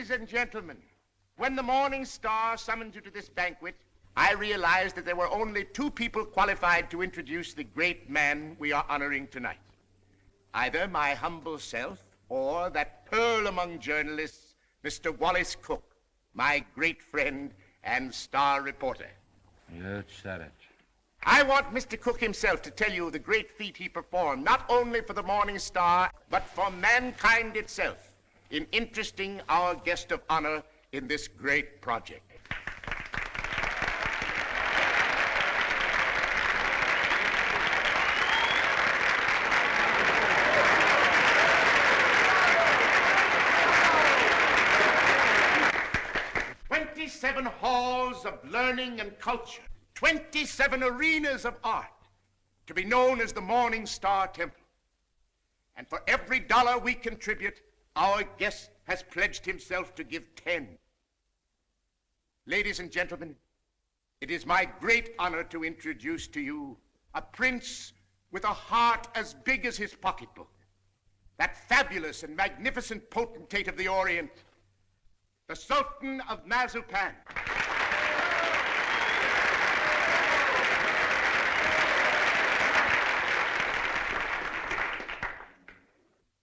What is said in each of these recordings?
Ladies and gentlemen, when the Morning Star summoned you to this banquet, I realized that there were only two people qualified to introduce the great man we are honoring tonight. Either my humble self or that pearl among journalists, Mr. Wallace Cook, my great friend and star reporter. You said it. I want Mr. Cook himself to tell you the great feat he performed, not only for the Morning Star, but for mankind itself, in interesting our guest of honor in this great project. "27 halls of learning and culture, 27 arenas of art, to be known as the Morning Star Temple. And for every dollar we contribute, our guest has pledged himself to give 10. Ladies and gentlemen, it is my great honor to introduce to you a prince with a heart as big as his pocketbook, that fabulous and magnificent potentate of the Orient, the Sultan of Mazupan.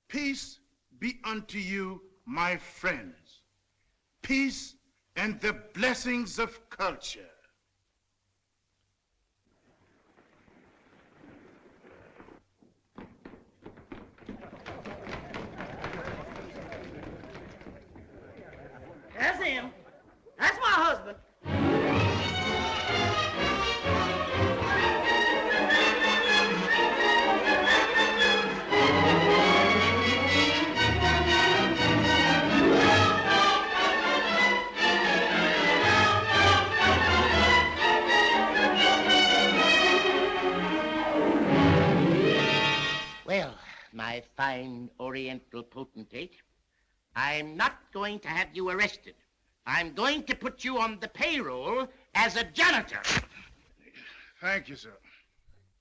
Peace be unto you, my friends. Peace and the blessings of culture. That's him. That's my husband. Well, my fine Oriental potentate, I'm not going to have you arrested. I'm going to put you on the payroll as a janitor. Thank you, sir.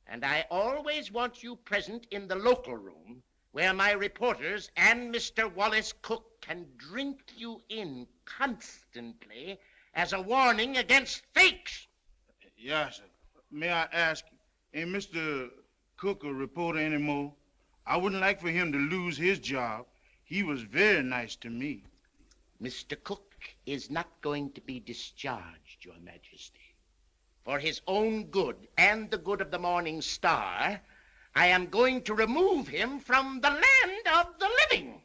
And I always want you present in the local room where my reporters and Mr. Wallace Cook can drink you in constantly as a warning against fakes. Yes, sir. May I ask, ain't Mr. Cook a reporter anymore? I wouldn't like for him to lose his job. He was very nice to me. Mr. Cook is not going to be discharged, Your Majesty. For his own good and the good of the Morning Star, I am going to remove him from the land of the living.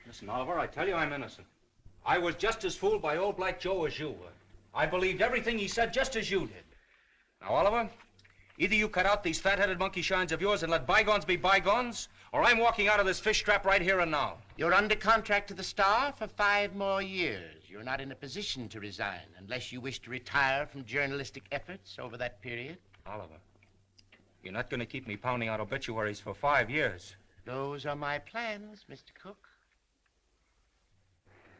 Listen, Oliver, I tell you I'm innocent. I was just as fooled by old Black Joe as you were. I believed everything he said just as you did. Now, Oliver, either you cut out these fat-headed monkey shines of yours and let bygones be bygones, or I'm walking out of this fish trap right here and now. You're under contract to the Star for 5 more years. You're not in a position to resign unless you wish to retire from journalistic efforts over that period. Oliver, you're not going to keep me pounding out obituaries for 5 years. Those are my plans, Mr. Cook.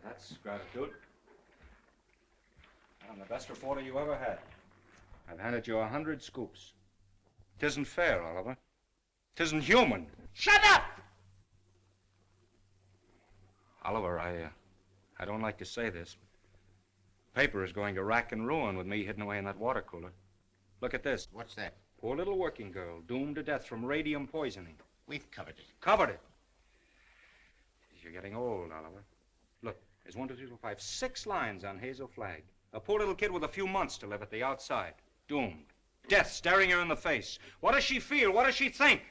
That's gratitude. I'm the best reporter you ever had. I've handed you 100 scoops. 'Tisn't fair, Oliver. 'Tisn't human. Shut up! Oliver, I don't like to say this. Paper is going to rack and ruin with me hidden away in that water cooler. Look at this. What's that? Poor little working girl, doomed to death from radium poisoning. We've covered it. Covered it. you're getting old, Oliver. Look, there's 1, 2, 3, 4, 5, 6 lines on Hazel Flagg. A poor little kid with a few months to live at the outside. Doomed. Death staring her in the face. What does she feel? What does she think?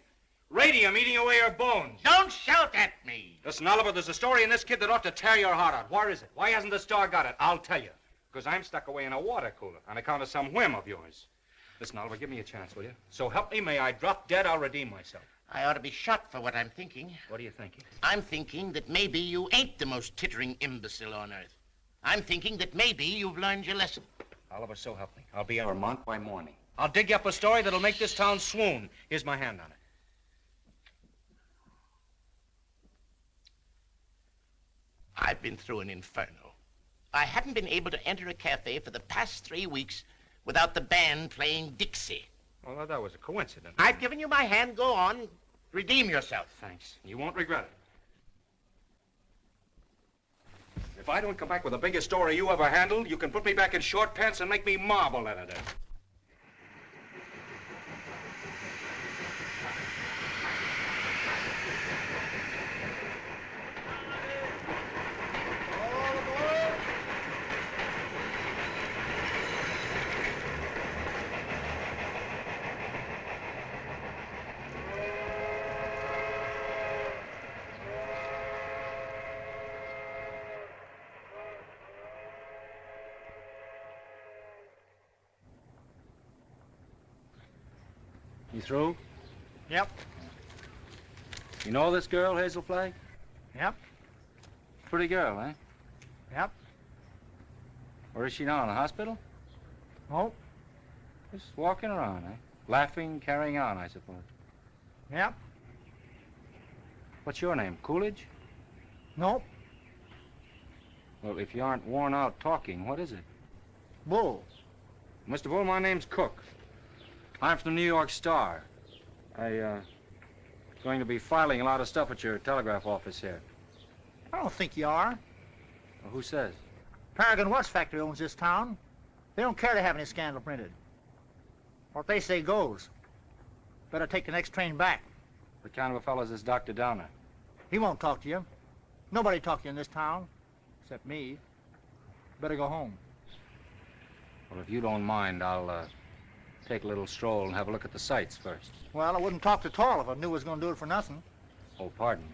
Radium eating away her bones. Don't shout at me. Listen, Oliver, there's a story in this kid that ought to tear your heart out. Where is it? Why hasn't the Star got it? I'll tell you. Because I'm stuck away in a water cooler on account of some whim of yours. Listen, Oliver, give me a chance, will you? So help me, may I drop dead, I'll redeem myself. I ought to be shot for what I'm thinking. What are you thinking? I'm thinking that maybe you ain't the most tittering imbecile on earth. I'm thinking that maybe you've learned your lesson. Oliver, so help me. I'll be in Vermont by morning. I'll dig you up a story that'll make this town swoon. Here's my hand on it. I've been through an inferno. I hadn't been able to enter a cafe for the past 3 weeks without the band playing Dixie. Well, that was a coincidence. I've given you my hand. Go on. Redeem yourself. Thanks. You won't regret it. If I don't come back with the biggest story you ever handled, you can put me back in short pants and make me marble editor. You through? Yep. You know this girl, Hazel Flagg? Yep. Pretty girl, eh? Yep. Where is she now, in the hospital? Oh. Just walking around, eh? Laughing, carrying on, I suppose. Yep. What's your name, Coolidge? Nope. Well, if you aren't worn out talking, what is it? Bull. Mr. Bull, my name's Cook. I'm from the New York Star. Going to be filing a lot of stuff at your telegraph office here. I don't think you are. Well, who says? Paragon Watch Factory owns this town. They don't care to have any scandal printed. What they say goes. Better take the next train back. What kind of a fellow is this Dr. Downer? He won't talk to you. Nobody talk to you in this town, except me. Better go home. Well, if you don't mind, I'll take a little stroll and have a look at the sights first. Well, I wouldn't talk at all if I knew I was going to do it for nothing. Oh, pardon me.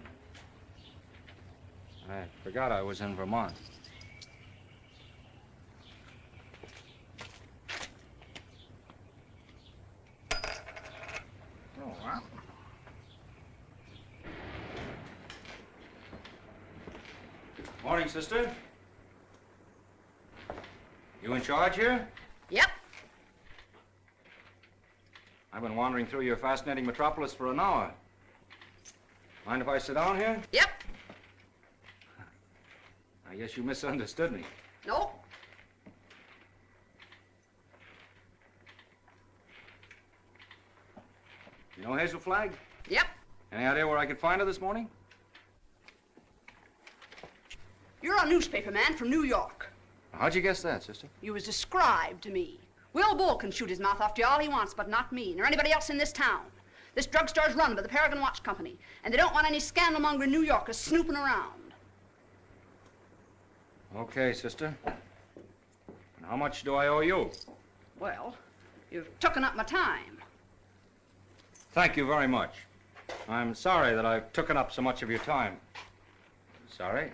I forgot I was in Vermont. Oh, well. Morning, sister. You in charge here? Yep. I've been wandering through your fascinating metropolis for an hour. Mind if I sit down here? Yep. I guess you misunderstood me. No. You know Hazel Flagg? Yep. Any idea where I could find her this morning? You're a newspaper man from New York. How'd you guess that, sister? You was described to me. Will Bull can shoot his mouth off to you all he wants, but not me, nor anybody else in this town. This drugstore's run by the Paragon Watch Company, and they don't want any scandal-mongering New Yorkers snooping around. Okay, sister. And how much do I owe you? Well, you've taken up my time. Thank you very much. I'm sorry that I've taken up so much of your time. Sorry.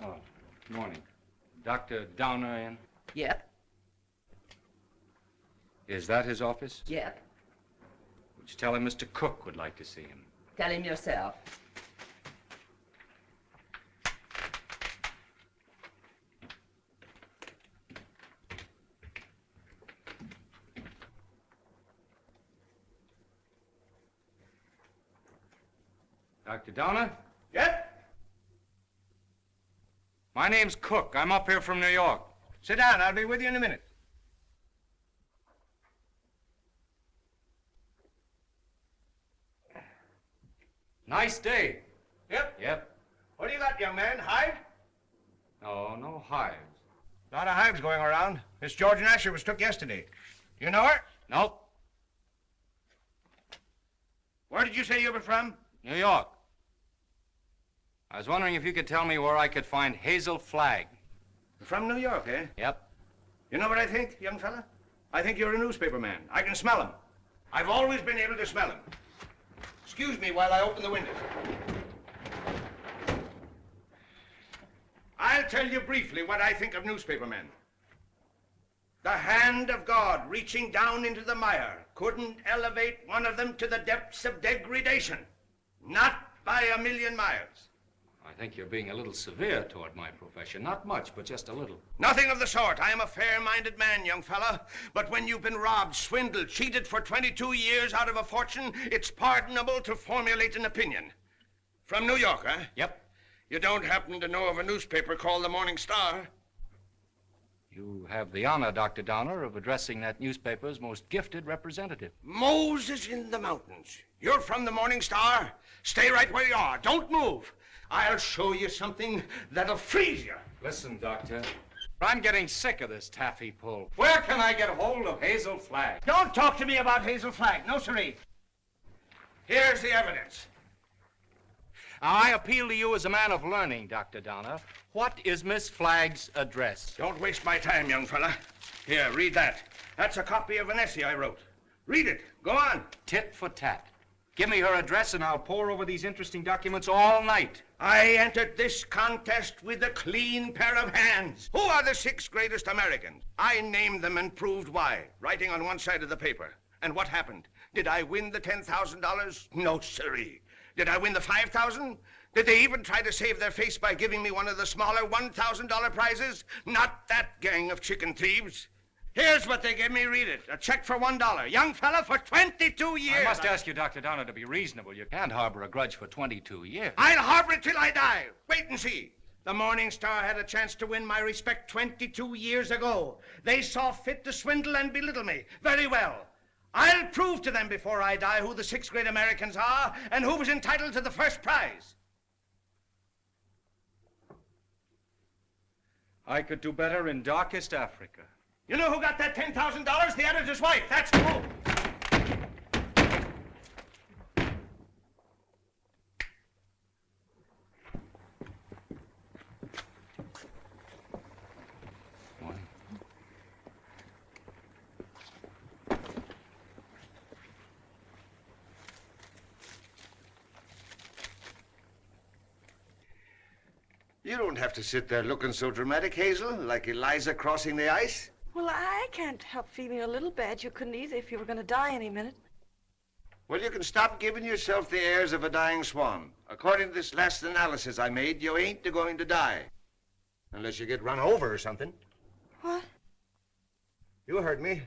Oh, good morning. Dr. Downer in? Yep. Is that his office? Yep. Would you tell him Mr. Cook would like to see him? Tell him yourself. Dr. Downer? Yep. My name's Cook. I'm up here from New York. Sit down. I'll be with you in a minute. Nice day. Yep. Yep. What do you got, young man? Hive? No hives. A lot of hives going around. Miss George Asher was took yesterday. You know her? Nope. Where did you say you were from? New York. I was wondering if you could tell me where I could find Hazel Flagg. From New York, eh? Yep. You know what I think, young fella? I think you're a newspaper man. I can smell him. I've always been able to smell him. Excuse me while I open the windows. I'll tell you briefly what I think of newspaper men. The hand of God reaching down into the mire couldn't elevate one of them to the depths of degradation. Not by a million miles. I think you're being a little severe toward my profession. Not much, but just a little. Nothing of the sort. I am a fair-minded man, young fella. But when you've been robbed, swindled, cheated for 22 years out of a fortune, it's pardonable to formulate an opinion. From New York, huh? Yep. You don't happen to know of a newspaper called the Morning Star? You have the honor, Dr. Downer, of addressing that newspaper's most gifted representative. Moses in the mountains. You're from the Morning Star? Stay right where you are. Don't move. I'll show you something that'll freeze you. Listen, Doctor. I'm getting sick of this taffy pull. Where can I get hold of Hazel Flagg? Don't talk to me about Hazel Flagg. No, sirree. Here's the evidence. Now, I appeal to you as a man of learning, Dr. Downer. What is Miss Flagg's address? Don't waste my time, young fella. Here, read that. That's a copy of an essay I wrote. Read it. Go on. Tit for tat. Give me her address and I'll pore over these interesting documents all night. I entered this contest with a clean pair of hands. Who are the 6 greatest Americans? I named them and proved why, writing on one side of the paper. And what happened? Did I win the $10,000? No, sirree. Did I win the $5,000? Did they even try to save their face by giving me one of the smaller $1,000 prizes? Not that gang of chicken thieves. Here's what they gave me. Read it. A check for $1. Young fella, for 22 years. I must ask you, Dr. Downer, to be reasonable. You can't harbor a grudge for 22 years. I'll harbor it till I die. Wait and see. The Morning Star had a chance to win my respect 22 years ago. They saw fit to swindle and belittle me. Very well. I'll prove to them before I die who the 6 great Americans are and who was entitled to the first prize. I could do better in darkest Africa. You know who got that $10,000? The editor's wife. That's who. You don't have to sit there looking so dramatic, Hazel, like Eliza crossing the ice. Well, I can't help feeling a little bad. You couldn't either if you were going to die any minute. Well, you can stop giving yourself the airs of a dying swan. According to this last analysis I made, you ain't going to die. Unless you get run over or something. What? You heard me.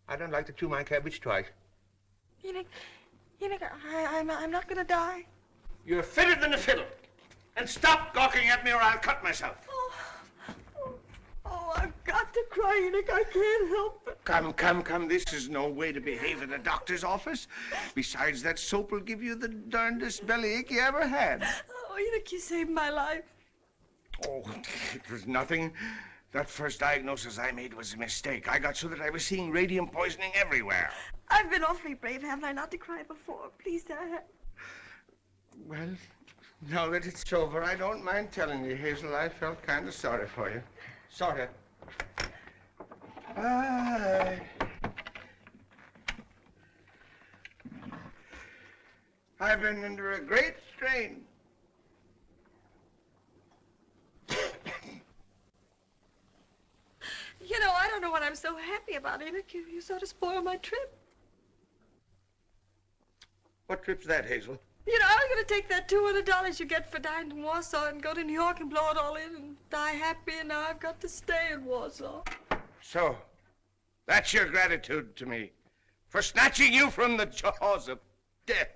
I don't like to chew my cabbage twice. You think I'm not going to die? You're fitter than a fiddle. And stop gawking at me or I'll cut myself. Oh, I've got to cry, Enoch. I can't help it. Come. This is no way to behave at a doctor's office. Besides, that soap will give you the darndest bellyache you ever had. Oh, Enoch, you saved my life. Oh, it was nothing. That first diagnosis I made was a mistake. I got so that I was seeing radium poisoning everywhere. I've been awfully brave, haven't I, not to cry before? Please, Dad. Well, now that it's over, I don't mind telling you, Hazel, I felt kind of sorry for you. Sort of. I've been under a great strain. You know, I don't know what I'm so happy about, Enoch. You sort of spoiled my trip. What trip's that, Hazel? You know, I was going to take that $200 you get for dying in Warsaw and go to New York and blow it all in and die happy, and now I've got to stay in Warsaw. So, that's your gratitude to me for snatching you from the jaws of death.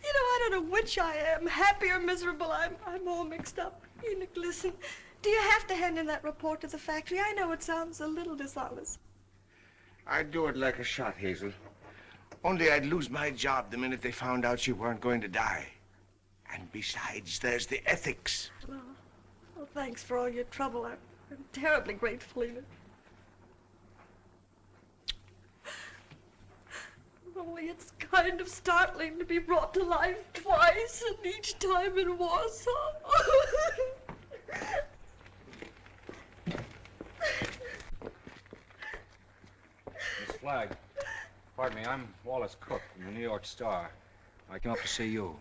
You know, I don't know which I am, happy or miserable. I'm all mixed up. Enoch, listen. Do you have to hand in that report to the factory? I know it sounds a little dishonest. I'd do it like a shot, Hazel. Only I'd lose my job the minute they found out you weren't going to die. And besides, there's the ethics. Well, thanks for all your trouble. I'm terribly grateful, Enoch. Only it's kind of startling to be brought to life twice, and each time in Warsaw. Miss Flagg, pardon me, I'm Wallace Cook from the New York Star. I came up to see you.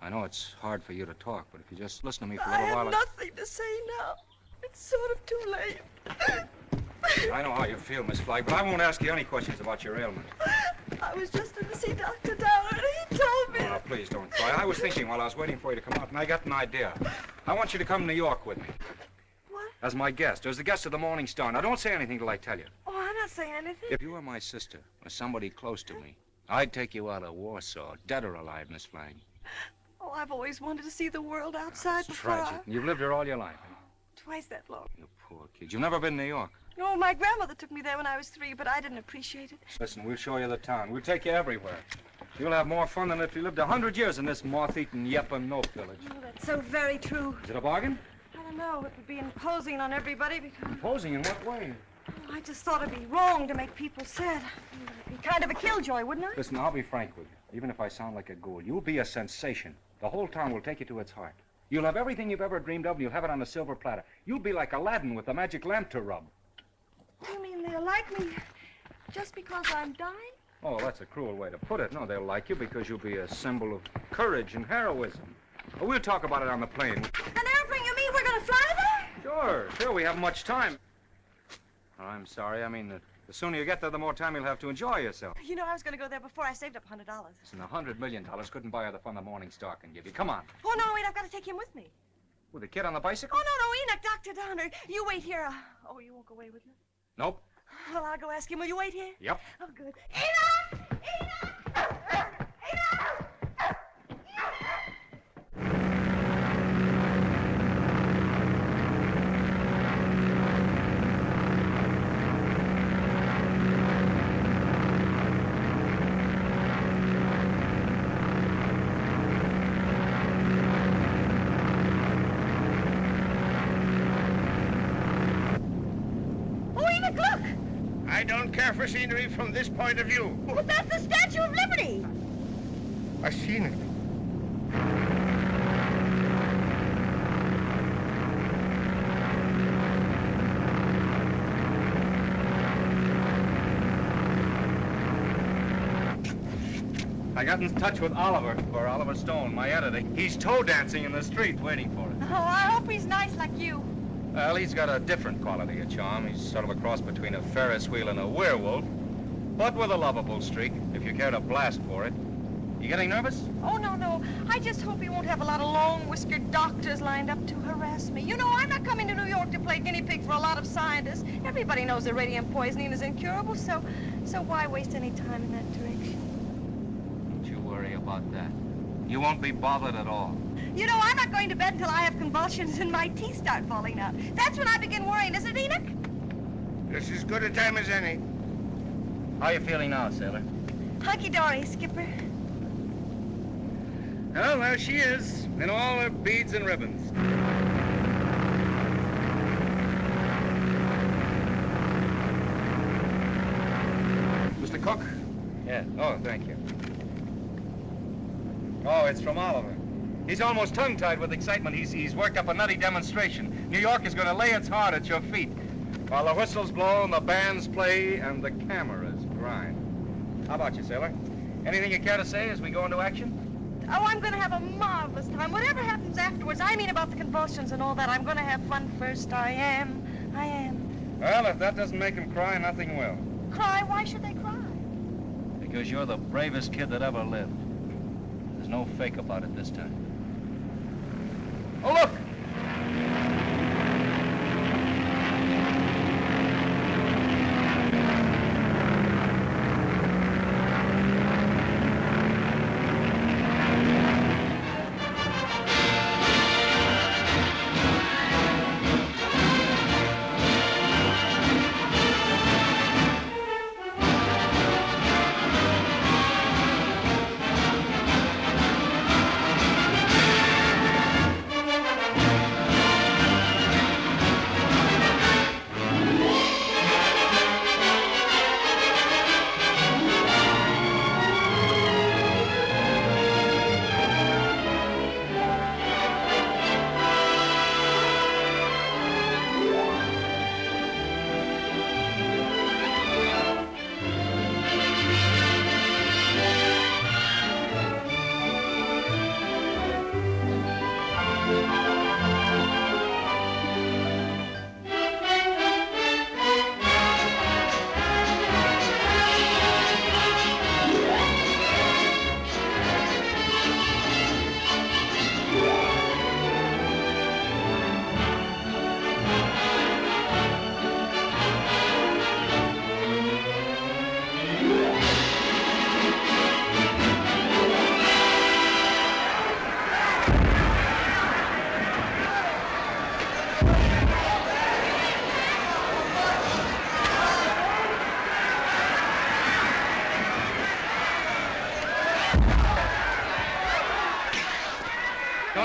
I know it's hard for you to talk, but if you just listen to me for a I little while... have nothing to say now. It's sort of too late. I know how you feel, Miss Flagg, but I won't ask you any questions about your ailment. I was just going to see Dr. Downer, and he told me... Oh, now, please don't cry. I was thinking while I was waiting for you to come out, and I got an idea. I want you to come to New York with me. What? As my guest, as the guest of the Morning Star. Now, don't say anything till I tell you. Oh, I'm not saying anything. If you were my sister, or somebody close to me, I'd take you out of Warsaw, dead or alive, Miss Flagg. Oh, I've always wanted to see the world outside It's before tragic. You've lived here all your life. Twice that long. You poor kid. You've never been to New York. No, my grandmother took me there when I was 3, but I didn't appreciate it. Listen, we'll show you the town. We'll take you everywhere. You'll have more fun than if you lived 100 years in this moth-eaten Yep-and-Nope village. Oh, that's so very true. Is it a bargain? I don't know. It would be imposing on everybody because... Imposing in what way? Oh, I just thought it'd be wrong to make people sad. It'd be kind of a killjoy, wouldn't I? Listen, I'll be frank with you. Even if I sound like a ghoul, you'll be a sensation. The whole town will take you to its heart. You'll have everything you've ever dreamed of, and you'll have it on a silver platter. You'll be like Aladdin with a magic lamp to rub. You mean they'll like me just because I'm dying? Oh, that's a cruel way to put it. No, they'll like you because you'll be a symbol of courage and heroism. Oh, we'll talk about it on the plane. An airplane, you mean we're going to fly there? Sure, we have much time. Oh, I'm sorry. I mean, the sooner you get there, the more time you'll have to enjoy yourself. You know, I was going to go there before I saved up $100. Listen, $100 million couldn't buy her the fun the Morning Star can give you. Come on. Oh, no, wait, I've got to take him with me. With the kid on the bicycle? Oh, no, Enoch, Dr. Downer. You wait here. Oh, you won't go away with me? Nope. Well, I'll go ask him. Will you wait here? Yep. Oh, good. Enoch! Enoch! Enoch! I don't care for scenery from this point of view. But that's the Statue of Liberty. I've seen it. I got in touch with Oliver Stone, my editor. He's toe dancing in the street waiting for us. Oh, I hope he's nice like you. Well, he's got a different quality of charm. He's sort of a cross between a Ferris wheel and a werewolf, but with a lovable streak, if you care to blast for it. You getting nervous? Oh, no. I just hope he won't have a lot of long-whiskered doctors lined up to harass me. You know, I'm not coming to New York to play guinea pig for a lot of scientists. Everybody knows that radium poisoning is incurable, so why waste any time in that direction? Don't you worry about that. You won't be bothered at all. You know, I'm not going to bed until I have convulsions and my teeth start falling out. That's when I begin worrying, isn't it, Enoch? This is as good a time as any. How are you feeling now, sailor? Hunky-dory, Skipper. Well, there she is, in all her beads and ribbons. Mr. Cook? Yeah. Oh, thank you. Oh, it's from Oliver. He's almost tongue-tied with excitement. He's worked up a nutty demonstration. New York is going to lay its heart at your feet while the whistles blow and the bands play and the cameras grind. How about you, sailor? Anything you care to say as we go into action? Oh, I'm going to have a marvelous time. Whatever happens afterwards, I mean about the convulsions and all that, I'm going to have fun first. I am. Well, if that doesn't make him cry, nothing will. Cry? Why should they cry? Because you're the bravest kid that ever lived. There's no fake about it this time. Oh, look!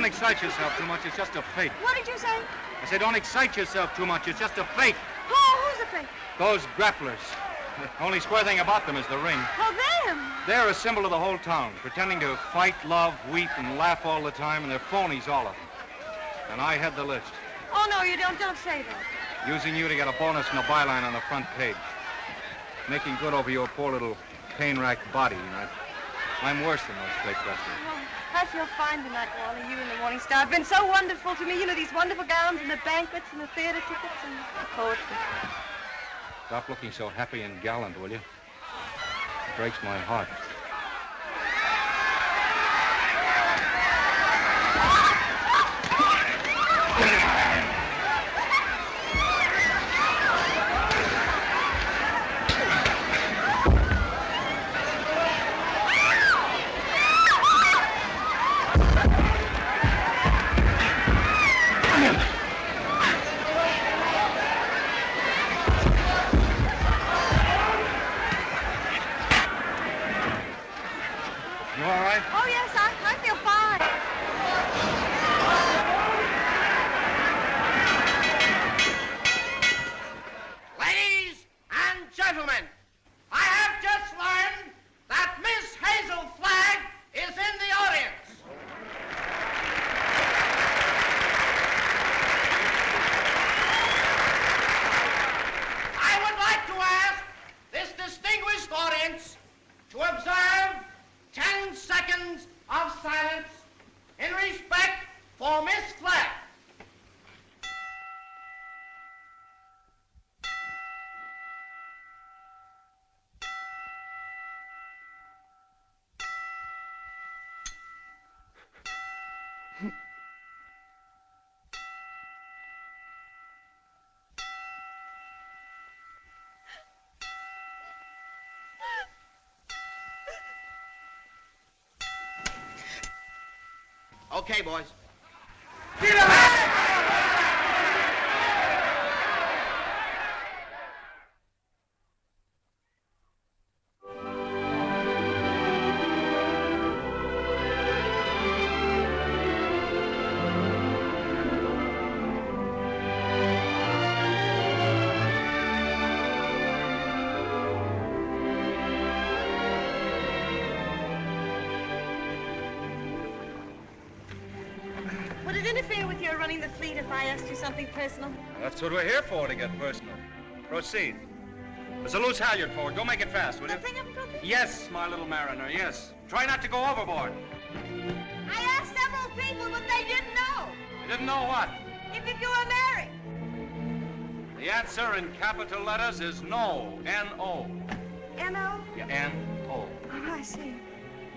Don't excite yourself too much. It's just a fake. What did you say? I said don't excite yourself too much. It's just a fake. Who's the fake? Those grapplers. The only square thing about them is the ring. Oh, them. They're a symbol of the whole town, pretending to fight, love, weep, and laugh all the time, and they're phonies, all of them. And I head the list, Oh, no, you don't. Don't say that. using you to get a bonus and a byline on the front page. Making good over your poor little pain-racked body, you know. I'm worse than those fake wrestlers. Oh, I feel fine tonight, Wally. You and the Morning Star have been so wonderful to me. You know, these wonderful gowns and the banquets and the theater tickets and the poetry. Stop looking so happy and gallant, will you? It breaks my heart. You all right? Oh, yes, I feel fine. Ladies and gentlemen, I have just learned that Miss Hazel Flagg is in the audience. I would like to ask this distinguished audience to observe 10 seconds of silence in respect for Miss Flagg. Okay, boys. Would it interfere with your running the fleet if I asked you something personal? That's what we're here for, to get personal. Proceed. There's a loose halyard forward. Go make it fast, will you? Nothing of broken? Yes, my little mariner, yes. Try not to go overboard. I asked several people, but they didn't know. You didn't know what? If you were married. The answer in capital letters is no. N-O. N.O.? Yeah, N-O. Oh, I see.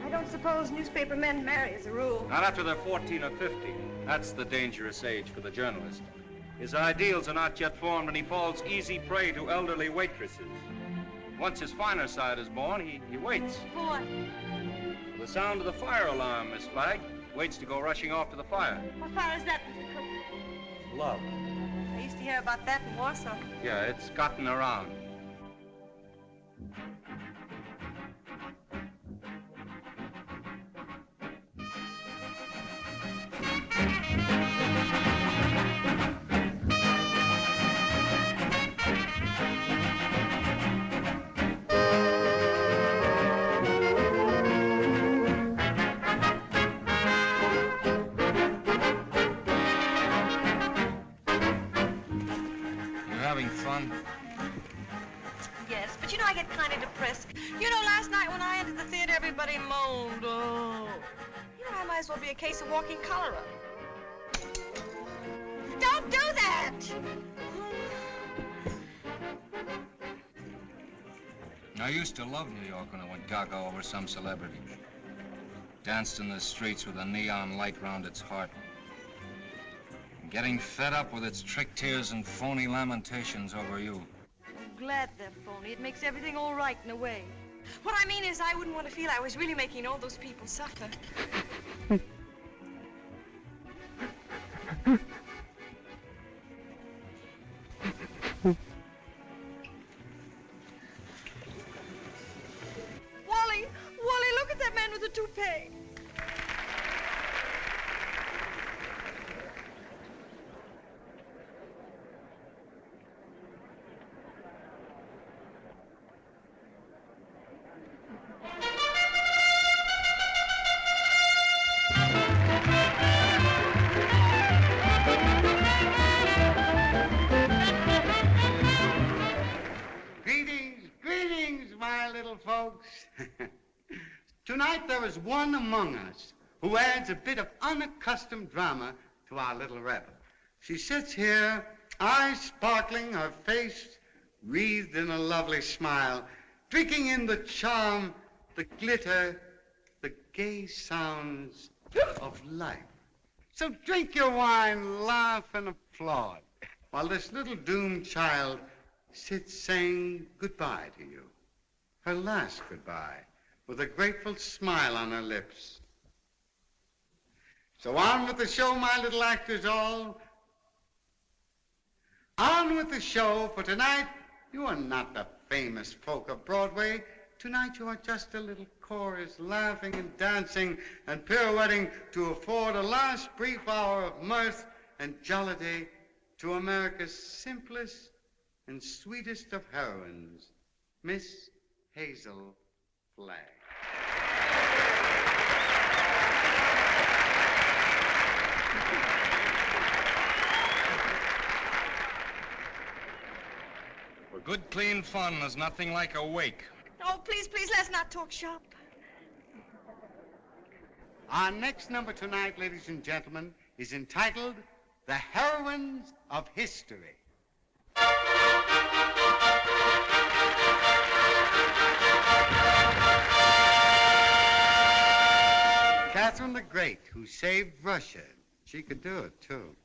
I don't suppose newspaper men marry as a rule. Not after they're 14 or 15. That's the dangerous age for the journalist. His ideals are not yet formed, and he falls easy prey to elderly waitresses. Once his finer side is born, he waits. For what? For the sound of the fire alarm, Miss Flagg. Waits to go rushing off to the fire. What fire is that, Mr. Cook? Love. I used to hear about that in Warsaw. Yeah, it's gotten around. Having fun? Yes, but you know, I get kind of depressed. You know, last night when I entered the theater, everybody moaned. Oh. You know, I might as well be a case of walking cholera. Don't do that! I used to love New York when I went gaga over some celebrity. Danced in the streets with a neon light round its heart. Getting fed up with its trick tears and phony lamentations over you. I'm glad they're phony. It makes everything all right in a way. What I mean is I wouldn't want to feel I was really making all those people suffer. Wally, look at that man with the toupee. little folks. Tonight there is one among us who adds a bit of unaccustomed drama to our little rebel. She sits here, eyes sparkling, her face wreathed in a lovely smile, drinking in the charm, the glitter, the gay sounds of life. So drink your wine, laugh, and applaud, while this little doomed child sits saying goodbye to you. Her last goodbye, with a grateful smile on her lips. So on with the show, my little actors all. On with the show, for tonight you are not the famous folk of Broadway. Tonight you are just a little chorus, laughing and dancing and pirouetting to afford a last brief hour of mirth and jollity to America's simplest and sweetest of heroines, Miss Hazel Flagg. For good, clean fun, there's nothing like a wake. Oh, please, please, let's not talk shop. Our next number tonight, ladies and gentlemen, is entitled The Heroines of History. Catherine the Great, who saved Russia. She could do it, too.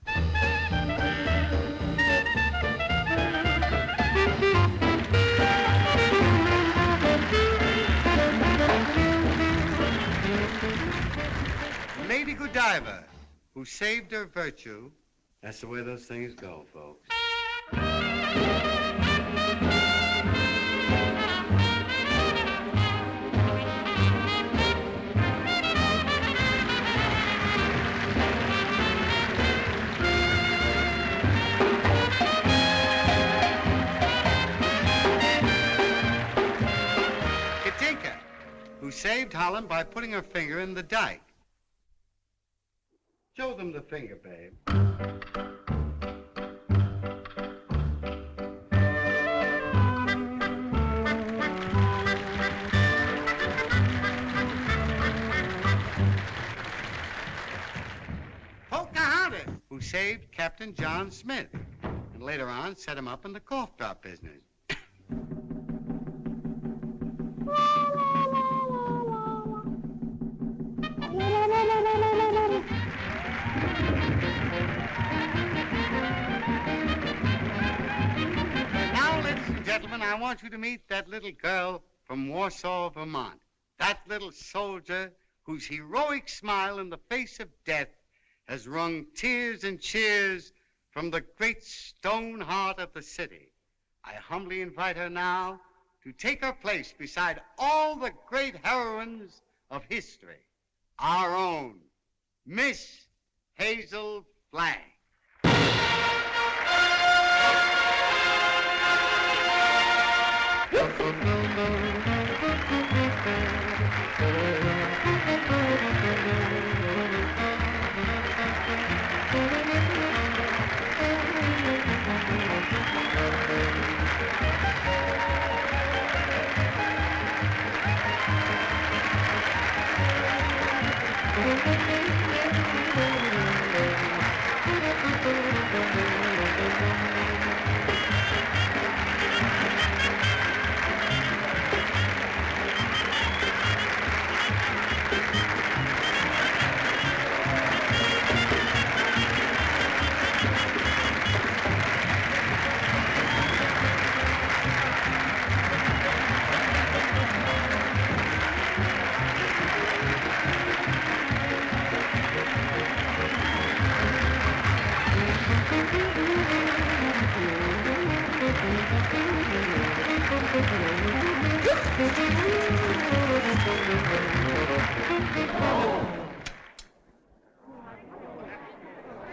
Lady Godiva, who saved her virtue. That's the way those things go, folks. Katinka, who saved Holland by putting her finger in the dike. Show them the finger, babe. Pocahontas, who saved Captain John Smith, and later on set him up in the cough drop business. Gentlemen, I want you to meet that little girl from Warsaw, Vermont. That little soldier whose heroic smile in the face of death has wrung tears and cheers from the great stone heart of the city. I humbly invite her now to take her place beside all the great heroines of history. Our own Miss Hazel Flagg.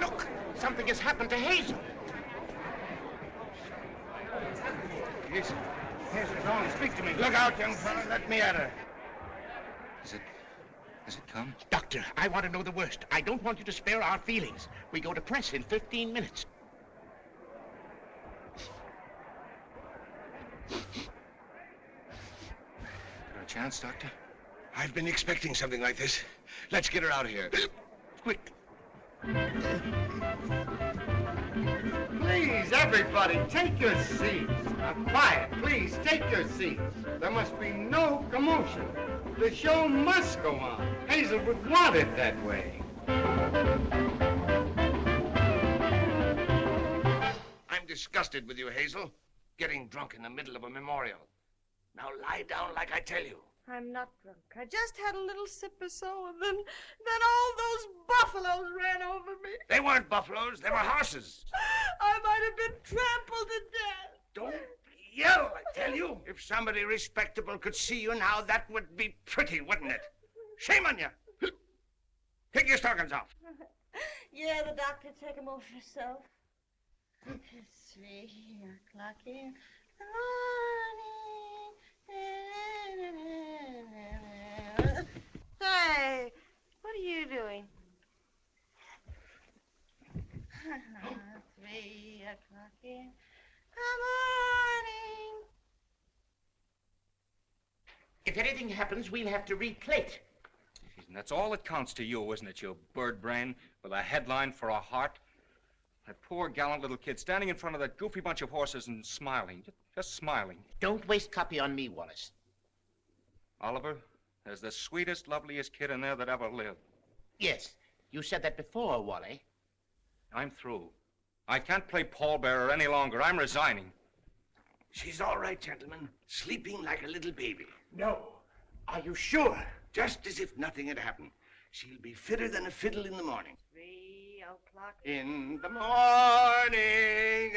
Look, something has happened to Hazel. Yes, Hazel, only speak to me. Look out, young fella. Let me at her. Has it come? Doctor, I want to know the worst. I don't want you to spare our feelings. We go to press in 15 minutes. chance, Doctor? I've been expecting something like this. Let's get her out of here. Quick. Please, everybody, take your seats. Now, quiet, please, take your seats. There must be no commotion. The show must go on. Hazel would want it that way. I'm disgusted with you, Hazel. Getting drunk in the middle of a memorial. Now lie down like I tell you. I'm not drunk. I just had a little sip or so, and then all those buffaloes ran over me. They weren't buffaloes, they were horses. I might have been trampled to death. Don't yell, I tell you. If somebody respectable could see you now, that would be pretty, wouldn't it? Shame on you. Take your stockings off. Yeah, the doctor, take them off yourself. It's 3 o'clock in the morning. Hey, what are you doing? 3 o'clock in the morning. If anything happens, we'll have to replate. And that's all that counts to you, isn't it, you bird brain with a headline for a heart? That poor gallant little kid standing in front of that goofy bunch of horses and smiling, just smiling. Don't waste copy on me, Wallace. Oliver, there's the sweetest, loveliest kid in there that ever lived. Yes, you said that before, Wally. I'm through. I can't play pallbearer any longer. I'm resigning. She's all right, gentlemen. Sleeping like a little baby. No. Are you sure? Just as if nothing had happened. She'll be fitter than a fiddle in the morning. 3 o'clock. In the morning,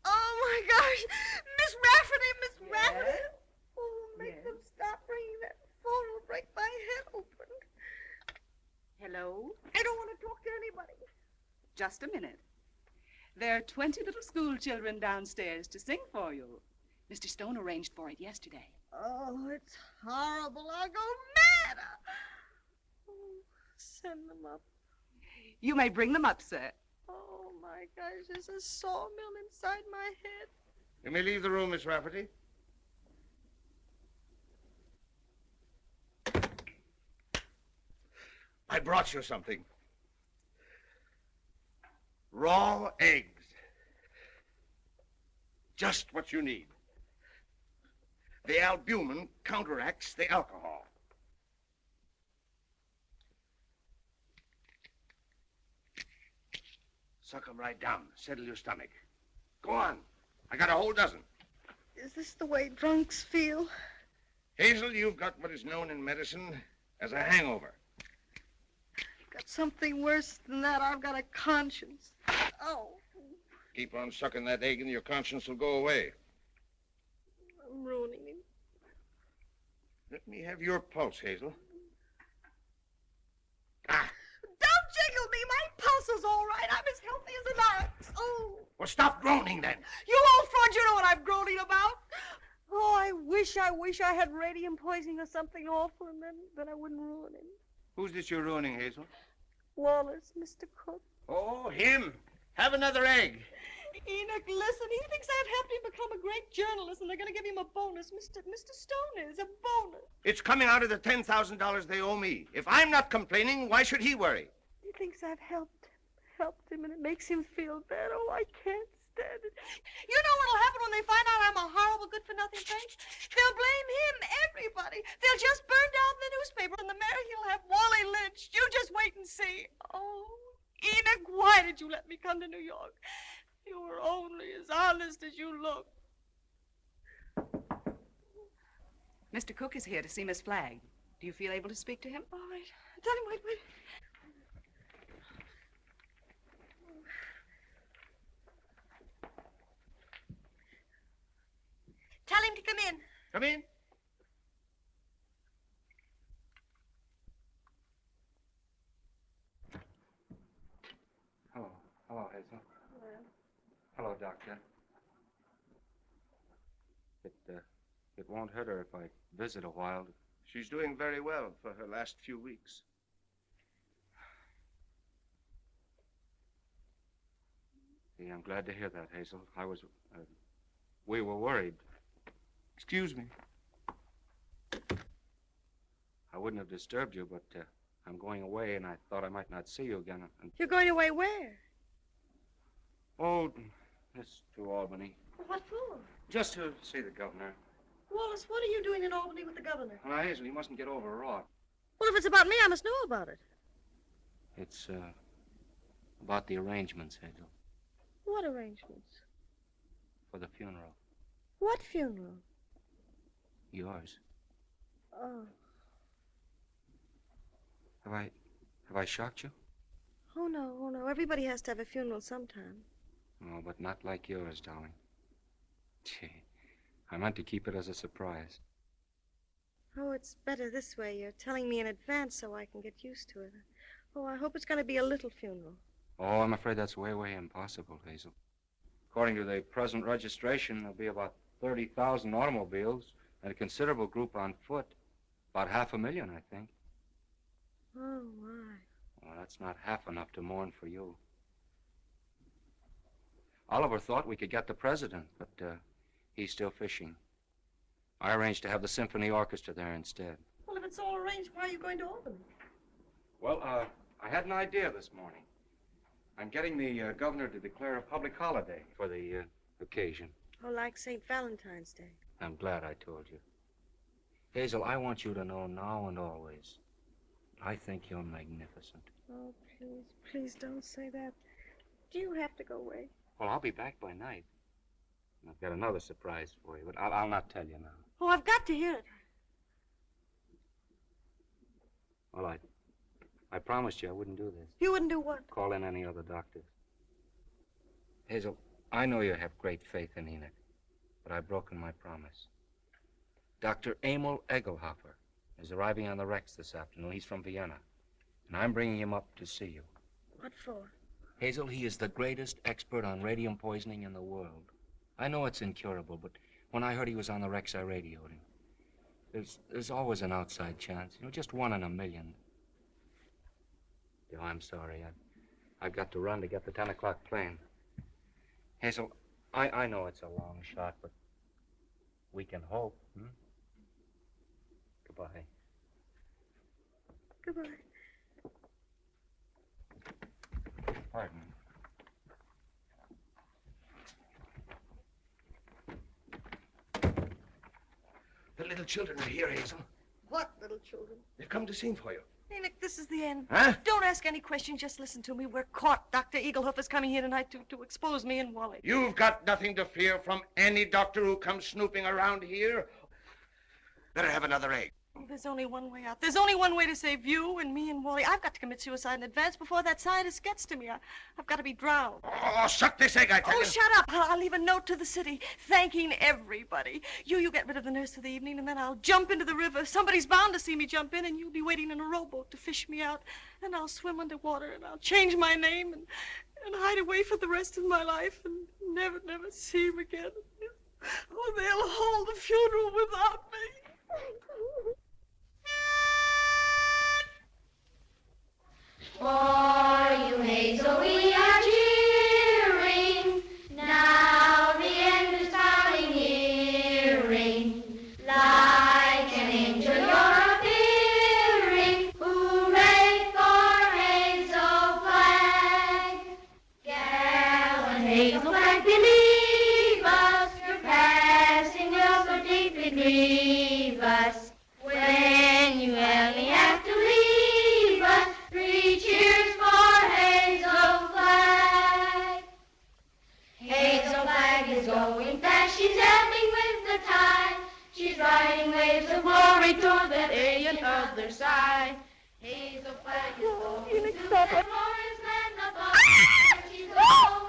Oh, my gosh. Miss Rafferty, Miss Rafferty. Oh, make them stop ringing that phone. It'll break my head open. Hello? I don't want to talk to anybody. Just a minute. There are 20 little school children downstairs to sing for you. Mr. Stone arranged for it yesterday. Oh, it's horrible. I'll go mad. Oh, send them up. You may bring them up, sir. Oh, my gosh, there's a sawmill inside my head. You may leave the room, Miss Rafferty. I brought you something. Raw eggs. Just what you need. The albumin counteracts the alcohol. Suck 'em right down. Settle your stomach. Go on. I got a whole dozen. Is this the way drunks feel? Hazel, you've got what is known in medicine as a hangover. I've got something worse than that. I've got a conscience. Oh, Keep on sucking that egg and your conscience will go away. I'm ruining him. Let me have your pulse, Hazel. Don't jiggle me. My pulse is all right. I'm as healthy as an ox. Oh. Well, stop groaning then. You old fraud, you know what I'm groaning about. Oh, I wish I had radium poisoning or something awful, and then I wouldn't ruin him. Who's this you're ruining, Hazel? Wallace, Mr. Cook. Oh, him. Have another egg. Enoch, listen, he thinks I've helped him become a great journalist, and they're going to give him a bonus. Mr. Stone is a bonus. It's coming out of the $10,000 they owe me. If I'm not complaining, why should he worry? He thinks I've helped him, and it makes him feel bad. Oh, I can't stand it. You know what'll happen when they find out I'm a horrible, good-for-nothing thing? They'll blame him, everybody. They'll just burn down the newspaper, and the mayor, he'll have Wally lynched. You just wait and see. Oh, Enoch, why did you let me come to New York? You were only as honest as you look. Mr. Cook is here to see Miss Flagg. Do you feel able to speak to him? All right. Tell him, wait. Tell him to come in. Come in. Hello, Hazel. Hello, Doctor. It won't hurt her if I visit a while. She's doing very well for her last few weeks. Yeah, I'm glad to hear that, Hazel. We were worried. Excuse me. I wouldn't have disturbed you, but I'm going away, and I thought I might not see you again. You're going away where? Oh, it's to Albany. What for? Just to see the governor. Wallace, what are you doing in Albany with the governor? Now, Hazel, you mustn't get overwrought. Well, if it's about me, I must know about it. It's, about the arrangements, Hazel, What arrangements? for the funeral. What funeral? Yours. Oh. Have I shocked you? Oh, no. Everybody has to have a funeral sometime. Oh, but not like yours, darling. Gee, I meant to keep it as a surprise. Oh, it's better this way. You're telling me in advance so I can get used to it. Oh, I hope it's going to be a little funeral. Oh, I'm afraid that's way, way impossible, Hazel. According to the present registration, there'll be about 30,000 automobiles and a considerable group on foot. About 500,000, I think. Oh, my. Well, that's not half enough to mourn for you. Oliver thought we could get the president, but he's still fishing. I arranged to have the symphony orchestra there instead. Well, if it's all arranged, why are you going to Albany? Well, I had an idea this morning. I'm getting the governor to declare a public holiday for the occasion. Oh, like St. Valentine's Day. I'm glad I told you. Hazel, I want you to know now and always, I think you're magnificent. Oh, please don't say that. Do you have to go away? Well, I'll be back by night. And I've got another surprise for you, but I'll not tell you now. Oh, I've got to hear it. Well, I promised you I wouldn't do this. You wouldn't do what? Call in any other doctors. Hazel, I know you have great faith in Enoch, but I've broken my promise. Dr. Emil Egelhofer is arriving on the Rex this afternoon. He's from Vienna, and I'm bringing him up to see you. What for? Hazel, he is the greatest expert on radium poisoning in the world. I know it's incurable, but when I heard he was on the Rex, I radioed him. There's always an outside chance, just 1 in a million. Oh, I'm sorry. I've got to run to get the 10 o'clock plane. Hazel, I know it's a long shot, but we can hope. Goodbye. Goodbye. Pardon. The little children are here, Hazel. What little children? They've come to sing for you. Enoch, this is the end. Huh? Don't ask any questions, just listen to me. We're caught. Dr. Egelhoff is coming here tonight to expose me and Wally. You've got nothing to fear from any doctor who comes snooping around here. Better have another egg. Oh, there's only one way out. There's only one way to save you and me and Wally. I've got to commit suicide in advance before that scientist gets to me. I've got to be drowned. Oh, suck this egg, I tell you. Oh, shut up. I'll leave a note to the city thanking everybody. You get rid of the nurse for the evening, and then I'll jump into the river. Somebody's bound to see me jump in, and you'll be waiting in a rowboat to fish me out. And I'll swim underwater, and I'll change my name and hide away for the rest of my life and never see him again. Oh, they'll hold the funeral without me. For you, Hazel, we are cheering. Now the end is coming nearing. Like an angel you're appearing. Hooray for Hazel Flag. Gallant Hazel Flag, believe us. Your passing will so deeply grieve us. When you only have to leave us, 3 cheers for Hazel Flag. Hazel Flag is going fast, she's ebbing with the tide. She's riding waves of glory toward that alien other side. Hazel Flag is going to the glorious land above. She's going.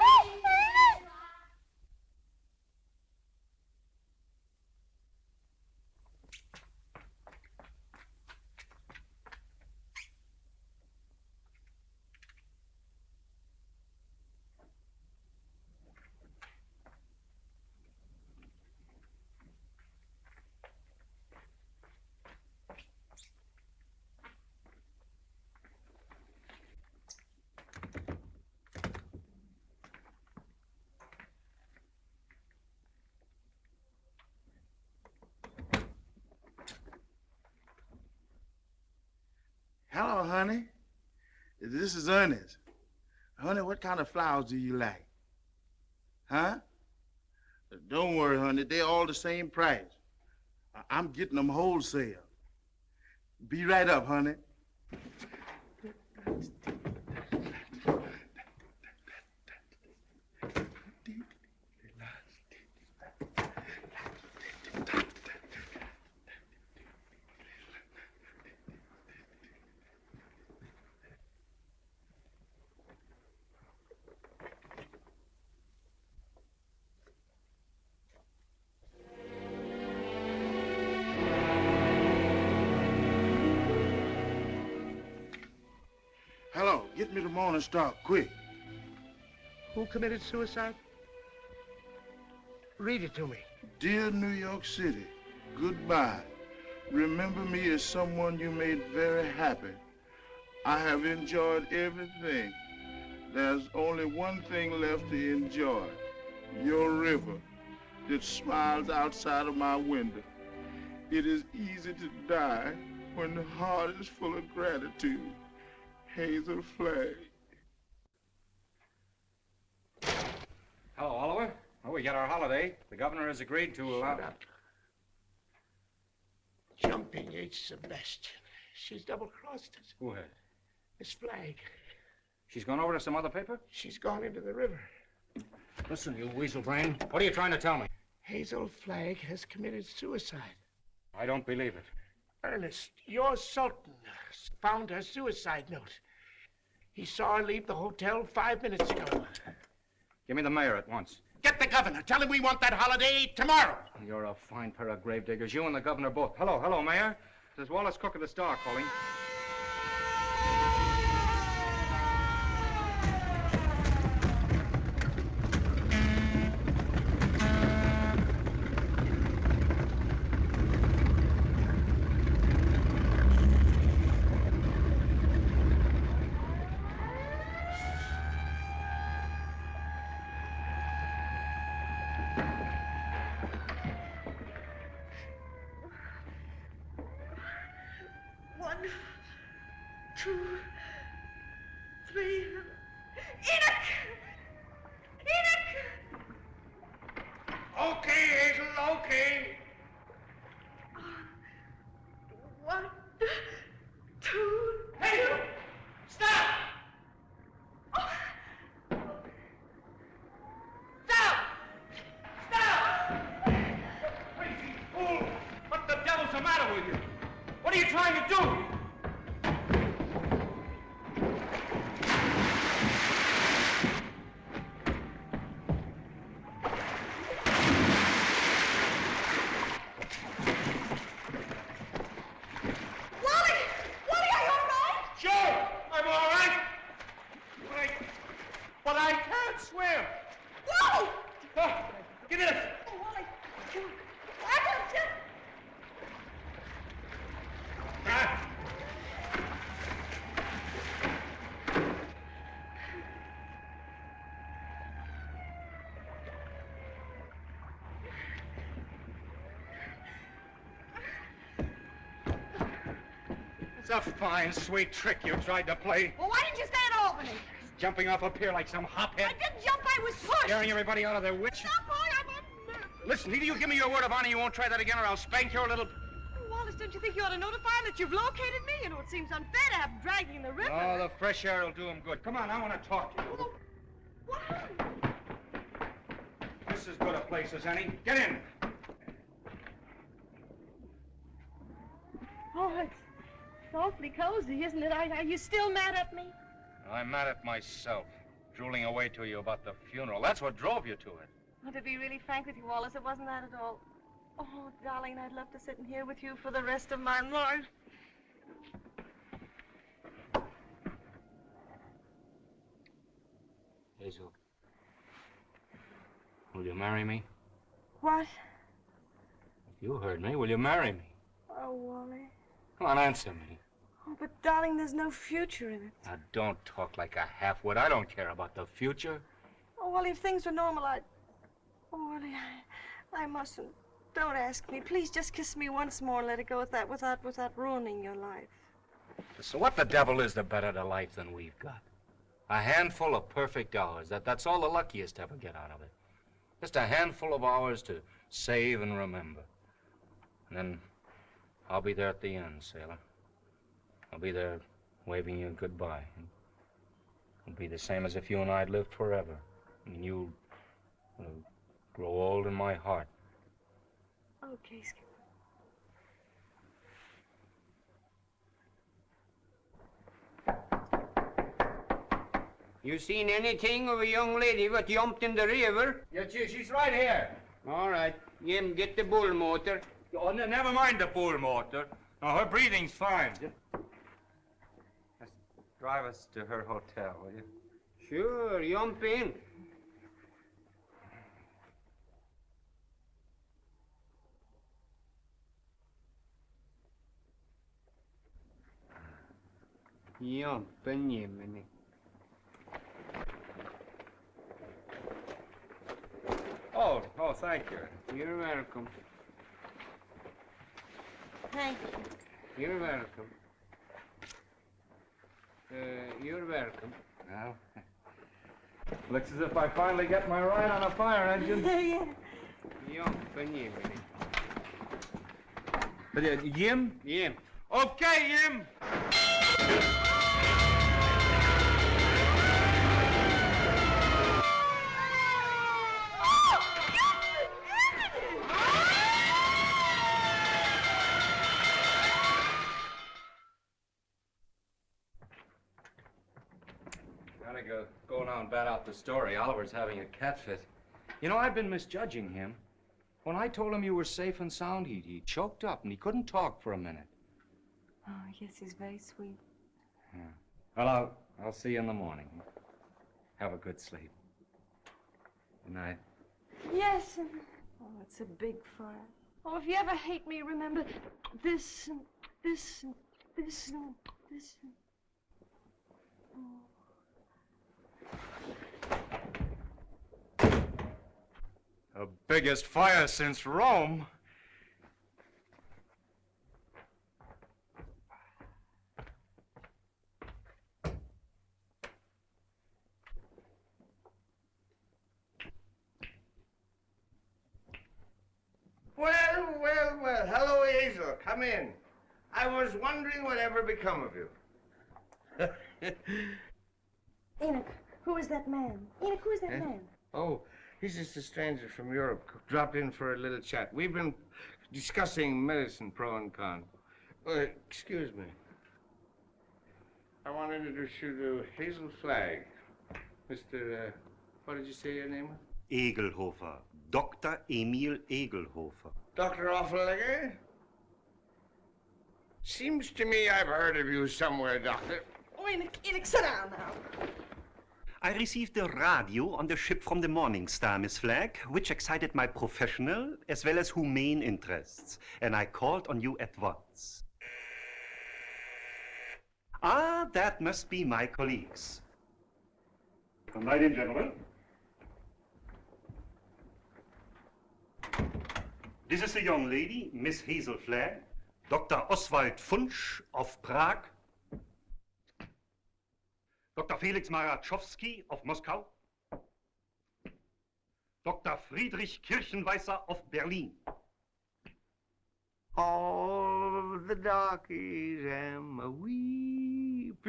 Hello, honey. This is Ernest. Honey, what kind of flowers do you like? Huh? Don't worry, honey. They're all the same price. I'm getting them wholesale. Be right up, honey. Hello, get me the Morning Star, quick. Who committed suicide? Read it to me. Dear New York City, goodbye. Remember me as someone you made very happy. I have enjoyed everything. There's only one thing left to enjoy. Your river that smiles outside of my window. It is easy to die when the heart is full of gratitude. Hazel Flagg. Hello, Oliver. Well, we got our holiday. The governor has agreed to allow... Shut up. Jumping H. Sebastian. She's double-crossed us. Who has? Miss Flagg. She's gone over to some other paper? She's gone into the river. Listen, you weasel brain. What are you trying to tell me? Hazel Flagg has committed suicide. I don't believe it. Ernest, your Sultan found her suicide note. He saw her leave the hotel 5 minutes ago. Give me the mayor at once. Get the governor. Tell him we want that holiday tomorrow. You're a fine pair of gravediggers. You and the governor both. Hello, Mayor. This is Wallace Cook of the Star calling. One, two, three. Enoch! Enoch! Okay, Hazel, okay. One, two. Hazel! Stop! Stop! Stop! Crazy fool! What the devil's the matter with you? What are you trying to do? Sure, I'm all right. But I can't swim. Whoa! Give me this. Oh, Wally. I got you. Ah. It's a fine, sweet trick you tried to play. Well, why didn't you stay at Albany? Jumping off a pier like some hophead. I didn't jump, I was pushed. Scaring everybody out of their wits. Stop, boy, I'm a nerve. Listen, either you give me your word of honor you won't try that again or I'll spank your little... Wallace, don't you think you ought to notify him that you've located me? You know, it seems unfair to have him dragging the river. Oh, the fresh air will do him good. Come on, I want to talk to you. What? This is as good a place as any. Get in. Oh, it's awfully cozy, isn't it? Are you still mad at me? I'm mad at myself, drooling away to you about the funeral. That's what drove you to it. Well, to be really frank with you, Wallace, it wasn't that at all. Oh, darling, I'd love to sit in here with you for the rest of my life. Hazel, will you marry me? What? You heard me. Will you marry me? Oh, Wally. Come on, answer me. Oh, but darling, there's no future in it. Now, don't talk like a half-wit. I don't care about the future. Oh, Wally, if things were normal, I'd... Oh, Wally, I mustn't. Don't ask me. Please just kiss me once more and let it go with that without ruining your life. So what the devil is the better to life than we've got? A handful of perfect hours. That's all the luckiest ever get out of it. Just a handful of hours to save and remember. And then I'll be there at the end, sailor. I'll be there waving you goodbye. It'll be the same as if you and I'd lived forever. And you'll grow old in my heart. Okay, Skipper. You seen anything of a young lady what jumped in the river? Yeah, she's right here. All right. Jim, get the bull motor. Oh, never mind the bull motor. No, her breathing's fine. Just drive us to her hotel, will you? Sure, jump in. Jump in, Jiminy. Oh, thank you. You're welcome. Thank you. You're welcome. You're welcome. Well, looks as if I finally get my ride on a fire engine. Jump in, Jiminy. Jim? Jim. Okay, Jim. Go now and bat out the story. Oliver's having a cat fit. You know, I've been misjudging him. When I told him you were safe and sound, he choked up and he couldn't talk for a minute. Oh, yes, he's very sweet. Yeah. Well, I'll see you in the morning. Have a good sleep. Good night. Yes. Oh, it's a big fire. Oh, if you ever hate me, remember this and this and this and this. Oh. The biggest fire since Rome. Well. Hello, Hazel. Come in. I was wondering whatever become of you. Enoch, who is that man? Enoch, who is that man? Oh, he's just a stranger from Europe. Dropped in for a little chat. We've been discussing medicine, pro and con. Excuse me. I want to introduce you to Hazel Flagg. Mr. What did you say your name was? Egelhofer. Dr. Emil Egelhofer. Dr. Offenlegger? Seems to me I've heard of you somewhere, Doctor. Oh, Enoch, sit down now. I received a radio on the ship from the Morning Star, Miss Flagg, which excited my professional as well as humane interests, and I called on you at once. Ah, that must be my colleagues. Come right in, gentlemen. This is the young lady, Miss Hazel Flagg, Dr. Oswald Funsch of Prague, Dr. Felix Marachowski of Moscow, Dr. Friedrich Kirchenweißer of Berlin. All the darkies am a weeping,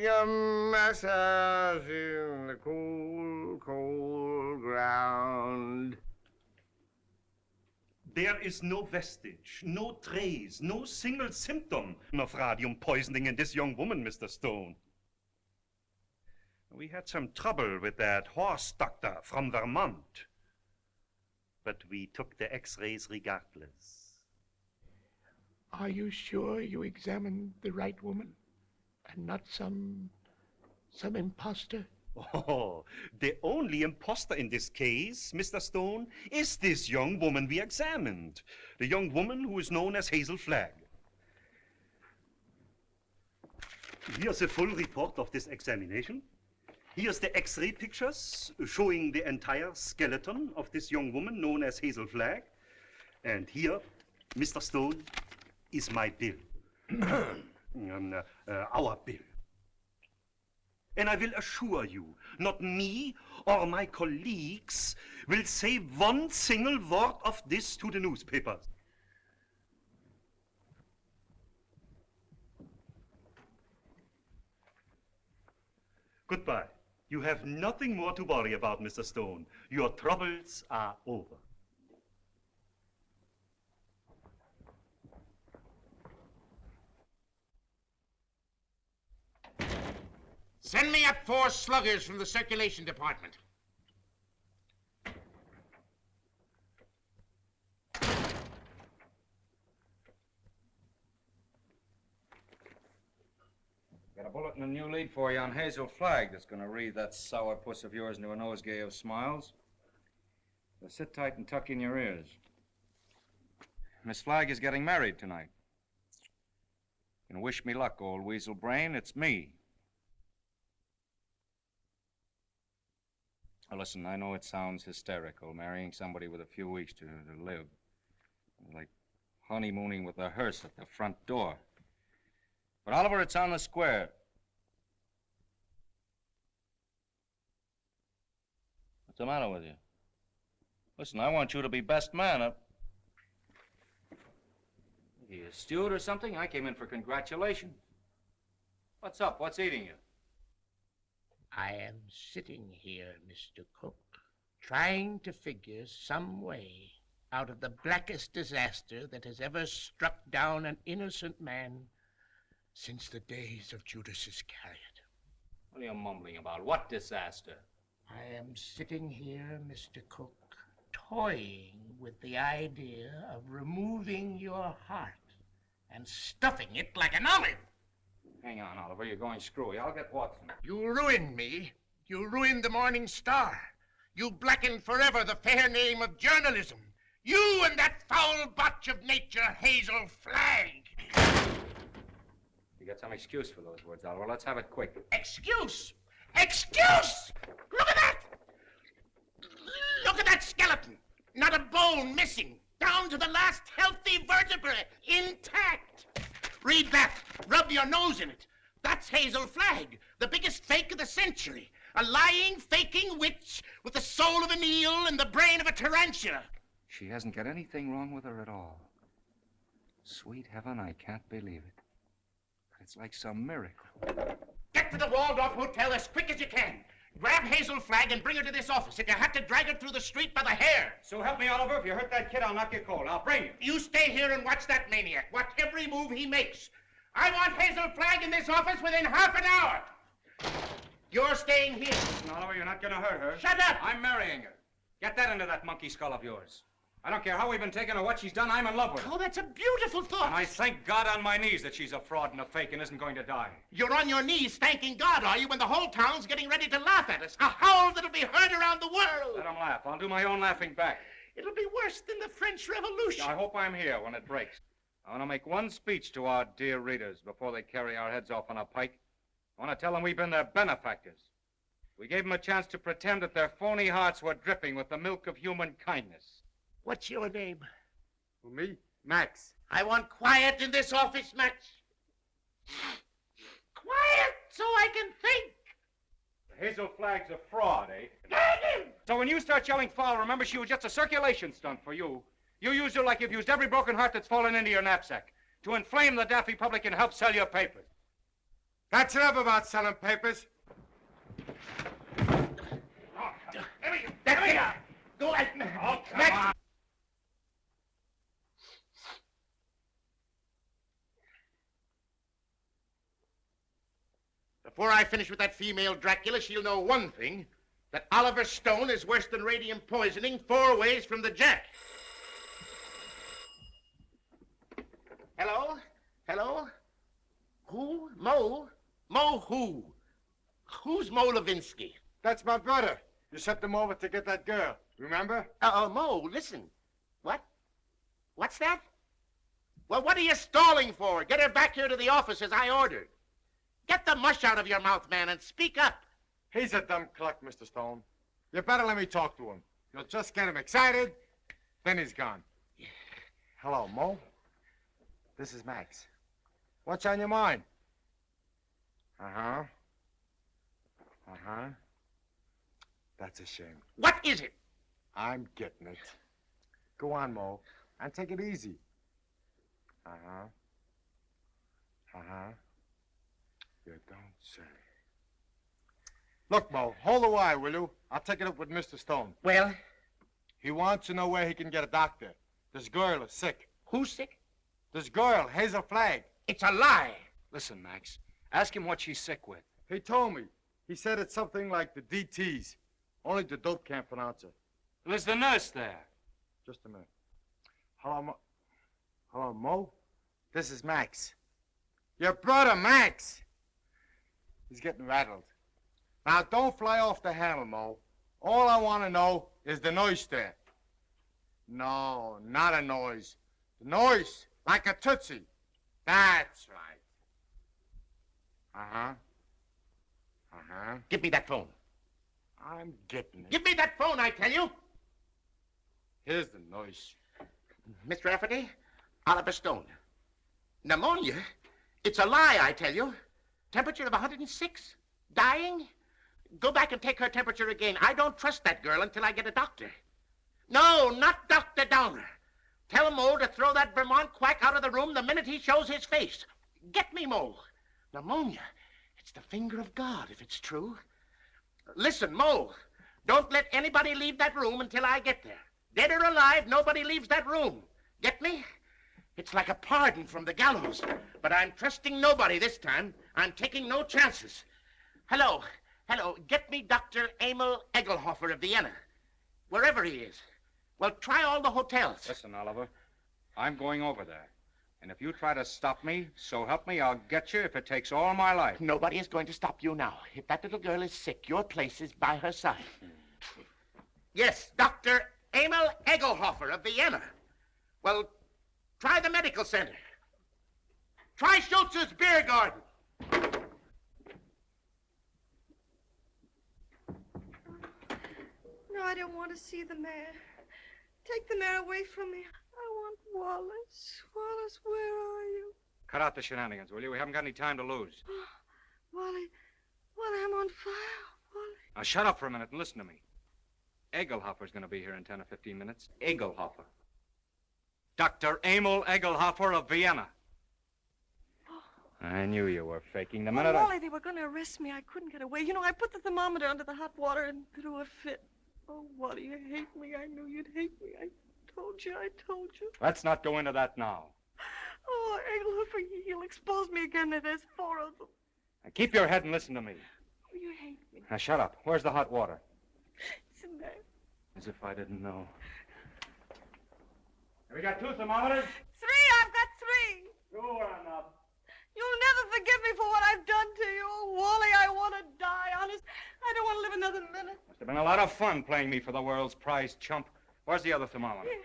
a massage in the cold, cold ground. There is no vestige, no trace, no single symptom of radium poisoning in this young woman, Mr. Stone. We had some trouble with that horse doctor from Vermont, but we took the x-rays regardless. Are you sure you examined the right woman and not some imposter? Oh, the only imposter in this case, Mr. Stone, is this young woman we examined. The young woman who is known as Hazel Flagg. Here's a full report of this examination. Here's the x-ray pictures showing the entire skeleton of this young woman known as Hazel Flagg. And here, Mr. Stone, is my bill. our bill. And I will assure you, not me or my colleagues will say one single word of this to the newspapers. Goodbye. You have nothing more to worry about, Mr. Stone. Your troubles are over. Send me up 4 sluggers from the circulation department. Got a bulletin and a new lead for you on Hazel Flagg that's going to read that sourpuss of yours into a nosegay of smiles. So sit tight and tuck in your ears. Miss Flagg is getting married tonight. You can wish me luck, old weasel brain. It's me. Now, listen, I know it sounds hysterical, marrying somebody with a few weeks to live. Like honeymooning with a hearse at the front door. But, Oliver, it's on the square. What's the matter with you? Listen, I want you to be best man. Are you a steward or something? I came in for congratulations. What's up? What's eating you? I am sitting here, Mr. Cook, trying to figure some way out of the blackest disaster that has ever struck down an innocent man since the days of Judas Iscariot. What are you mumbling about? What disaster? I am sitting here, Mr. Cook, toying with the idea of removing your heart and stuffing it like an olive. Hang on, Oliver. You're going screwy. I'll get Watson. You ruined me. You ruined the Morning Star. You blackened forever the fair name of journalism. You and that foul botch of nature, Hazel Flagg. You got some excuse for those words, Oliver. Let's have it quick. Excuse? Excuse? Look at that! Look at that skeleton. Not a bone missing. Down to the last healthy vertebra, intact. Read that. Rub your nose in it. That's Hazel Flagg, the biggest fake of the century. A lying, faking witch with the soul of an eel and the brain of a tarantula. She hasn't got anything wrong with her at all. Sweet heaven, I can't believe it. It's like some miracle. Get to the Waldorf Hotel as quick as you can. Grab Hazel Flagg and bring her to this office. If you have to drag her through the street by the hair. So help me, Oliver. If you hurt that kid, I'll knock you cold. I'll bring you. You stay here and watch that maniac. Watch every move he makes. I want Hazel Flagg in this office within half an hour. You're staying here. Listen, Oliver, you're not going to hurt her. Shut up! I'm marrying her. Get that into that monkey skull of yours. I don't care how we've been taken or what she's done. I'm in love with her. Oh, that's a beautiful thought. And I thank God on my knees that she's a fraud and a fake and isn't going to die. You're on your knees thanking God, are you, when the whole town's getting ready to laugh at us? A howl that'll be heard around the world. Let them laugh. I'll do my own laughing back. It'll be worse than the French Revolution. I hope I'm here when it breaks. I want to make one speech to our dear readers before they carry our heads off on a pike. I want to tell them we've been their benefactors. We gave them a chance to pretend that their phony hearts were dripping with the milk of human kindness. What's your name? Who, me? Max. I want quiet in this office, Max. Quiet so I can think. Hazel Flagg's a fraud, eh? So when you start yelling foul, remember she was just a circulation stunt for you. You used her like you've used every broken heart that's fallen into your knapsack to inflame the daffy public and help sell your papers. That's enough about selling papers. That's it. Go ahead. Oh, come Max. on. Before I finish with that female Dracula, she'll know one thing, that Oliver Stone is worse than radium poisoning 4 ways from the Jack. Hello? Hello? Who? Mo? Mo who? Who's Mo Levinsky? That's my brother. You sent them over to get that girl. Remember? Mo, listen. What? What's that? Well, what are you stalling for? Get her back here to the office as I ordered. Get the mush out of your mouth, man, and speak up. He's a dumb cluck, Mr. Stone. You better let me talk to him. You'll just get him excited, then he's gone. Hello, Mo. This is Max. What's on your mind? Uh-huh. Uh-huh. That's a shame. What is it? I'm getting it. Go on, Mo, and take it easy. Uh-huh. Uh-huh. You don't say. Look, Mo, hold the wire, will you? I'll take it up with Mr. Stone. Well? He wants to know where he can get a doctor. This girl is sick. Who's sick? This girl, Hazel Flagg. It's a lie. Listen, Max. Ask him what she's sick with. He told me. He said it's something like the DTs. Only the dope can't pronounce it. Well, is the nurse there? Just a minute. Hello, Mo. Hello, Mo? This is Max. Your brother, Max. He's getting rattled. Now, don't fly off the handle, Mo. All I want to know is the noise there. No, not a noise. The noise, like a tootsie. That's right. Uh-huh. Uh-huh. Give me that phone. I'm getting it. Give me that phone, I tell you. Here's the noise. Mr. Rafferty, Oliver Stone. Pneumonia? It's a lie, I tell you. Temperature of 106? Dying? Go back and take her temperature again. I don't trust that girl until I get a doctor. No, not Dr. Downer. Tell Mo to throw that Vermont quack out of the room the minute he shows his face. Get me, Mo. Pneumonia. It's the finger of God, if it's true. Listen, Mo, don't let anybody leave that room until I get there. Dead or alive, nobody leaves that room. Get me? It's like a pardon from the gallows. But I'm trusting nobody this time. I'm taking no chances. Hello. Hello. Get me Dr. Emil Egelhofer of Vienna. Wherever he is. Well, try all the hotels. Listen, Oliver, I'm going over there. And if you try to stop me, so help me, I'll get you if it takes all my life. Nobody is going to stop you now. If that little girl is sick, your place is by her side. Yes, Dr. Emil Egelhofer of Vienna. Well, try the medical center. Try Schultz's beer garden. No, I don't want to see the mayor. Take the mayor away from me. I want Wallace. Wallace, where are you? Cut out the shenanigans, will you? We haven't got any time to lose. Wally, I'm on fire. Wally. Now, shut up for a minute and listen to me. Egelhofer's going to be here in 10 or 15 minutes. Egelhofer. Dr. Emil Egelhofer of Vienna. I knew you were faking the minute Wally, they were going to arrest me. I couldn't get away. You know, I put the thermometer under the hot water and threw a fit. Oh, Wally, you hate me. I knew you'd hate me. I told you. Let's not go into that now. Oh, Egelhofer, he'll expose me again. There's 4 of them. Now, keep your head and listen to me. Oh, you hate me. Now, shut up. Where's the hot water? It's in there. As if I didn't know. Have we got 2 thermometers? 3, I've got 3. Two are enough. You'll never forgive me for what I've done to you. Oh, Wally, I want to die, honest. I don't want to live another minute. Must have been a lot of fun playing me for the world's prize chump. Where's the other thermometer? Here.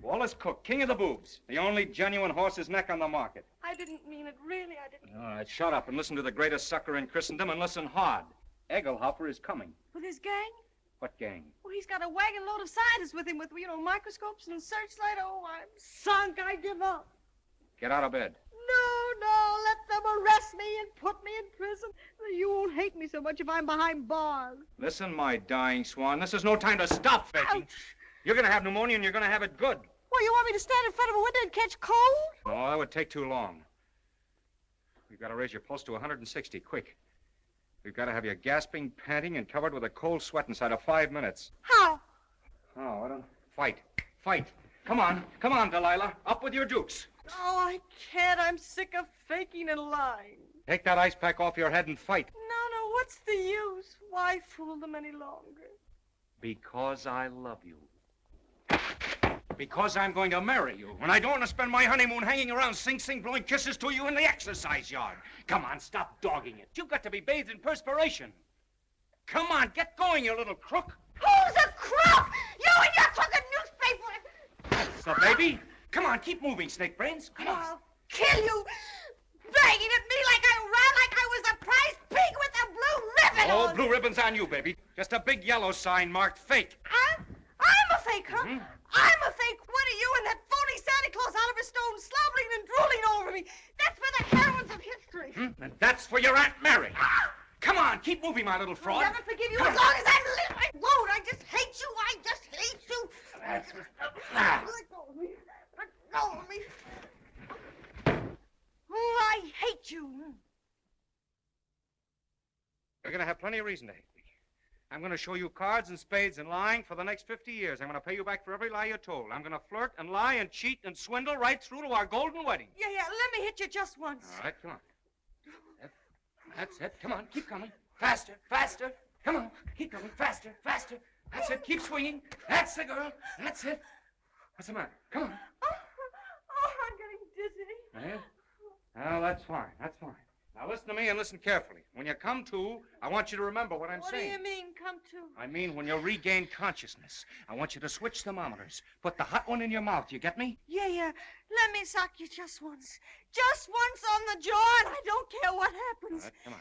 Wallace Cook, king of the boobs. The only genuine horse's neck on the market. I didn't mean it, really, I didn't. All right, shut up and listen to the greatest sucker in Christendom and listen hard. Egelhofer is coming. With his gang? What gang? Well, he's got a wagon load of scientists with him with, microscopes and searchlight. Oh, I'm sunk. I give up. Get out of bed. No, let them arrest me and put me in prison. You won't hate me so much if I'm behind bars. Listen, my dying swan, this is no time to stop faking. Ouch. You're going to have pneumonia and you're going to have it good. Well, you want me to stand in front of a window and catch cold? No, that would take too long. We've got to raise your pulse to 160, quick. We've got to have you gasping, panting, and covered with a cold sweat inside of 5 minutes. How? Oh, I don't... Fight. Come on, Delilah. Up with your dukes. Oh, I can't. I'm sick of faking and lying. Take that ice pack off your head and fight. No, what's the use? Why fool them any longer? Because I love you. Because I'm going to marry you. And I don't want to spend my honeymoon hanging around Sing Sing blowing kisses to you in the exercise yard. Come on, stop dogging it. You've got to be bathed in perspiration. Come on, get going, you little crook. Who's a crook? You and your crooked newspaper! That's the baby. Come on, keep moving, Snake Brains. Come on. I'll kill you! Bragging at me like I was a prize pig with a blue ribbon Oh, on. blue ribbon's on you, baby. Just a big yellow sign marked fake. I'm a fake, huh? Mm-hmm. I'm a fake. What are you and that phony Santa Claus Oliver Stone slobbering and drooling over me? That's for the history. And that's for your Aunt Mary. Come on, keep moving, my little I'll fraud. never forgive you as long as I live. I won't. I just hate you. I just hate you. That's Let go of me. Let go of me. Oh, I hate you. You're going to have plenty of reason to hate me. I'm going to show you cards and spades and lying for the next 50 years. I'm going to pay you back for every lie you told. I'm going to flirt and lie and cheat and swindle right through to our golden wedding. Yeah, let me hit you just once. All right, come on. That's it. Come on, keep coming. Faster, faster. Come on, keep coming. Faster, faster. That's it. Keep swinging. That's the girl. That's it. What's the matter? Come on. Oh, I'm getting dizzy. Yeah? Oh, that's fine. That's fine. Now listen to me and listen carefully. When you come to, I want you to remember what I'm saying. What do you mean, come to? I mean, when you regain consciousness, I want you to switch thermometers. Put the hot one in your mouth. You get me? Yeah. Let me sock you just once. Just once on the jaw, and I don't care what happens. All right, come on.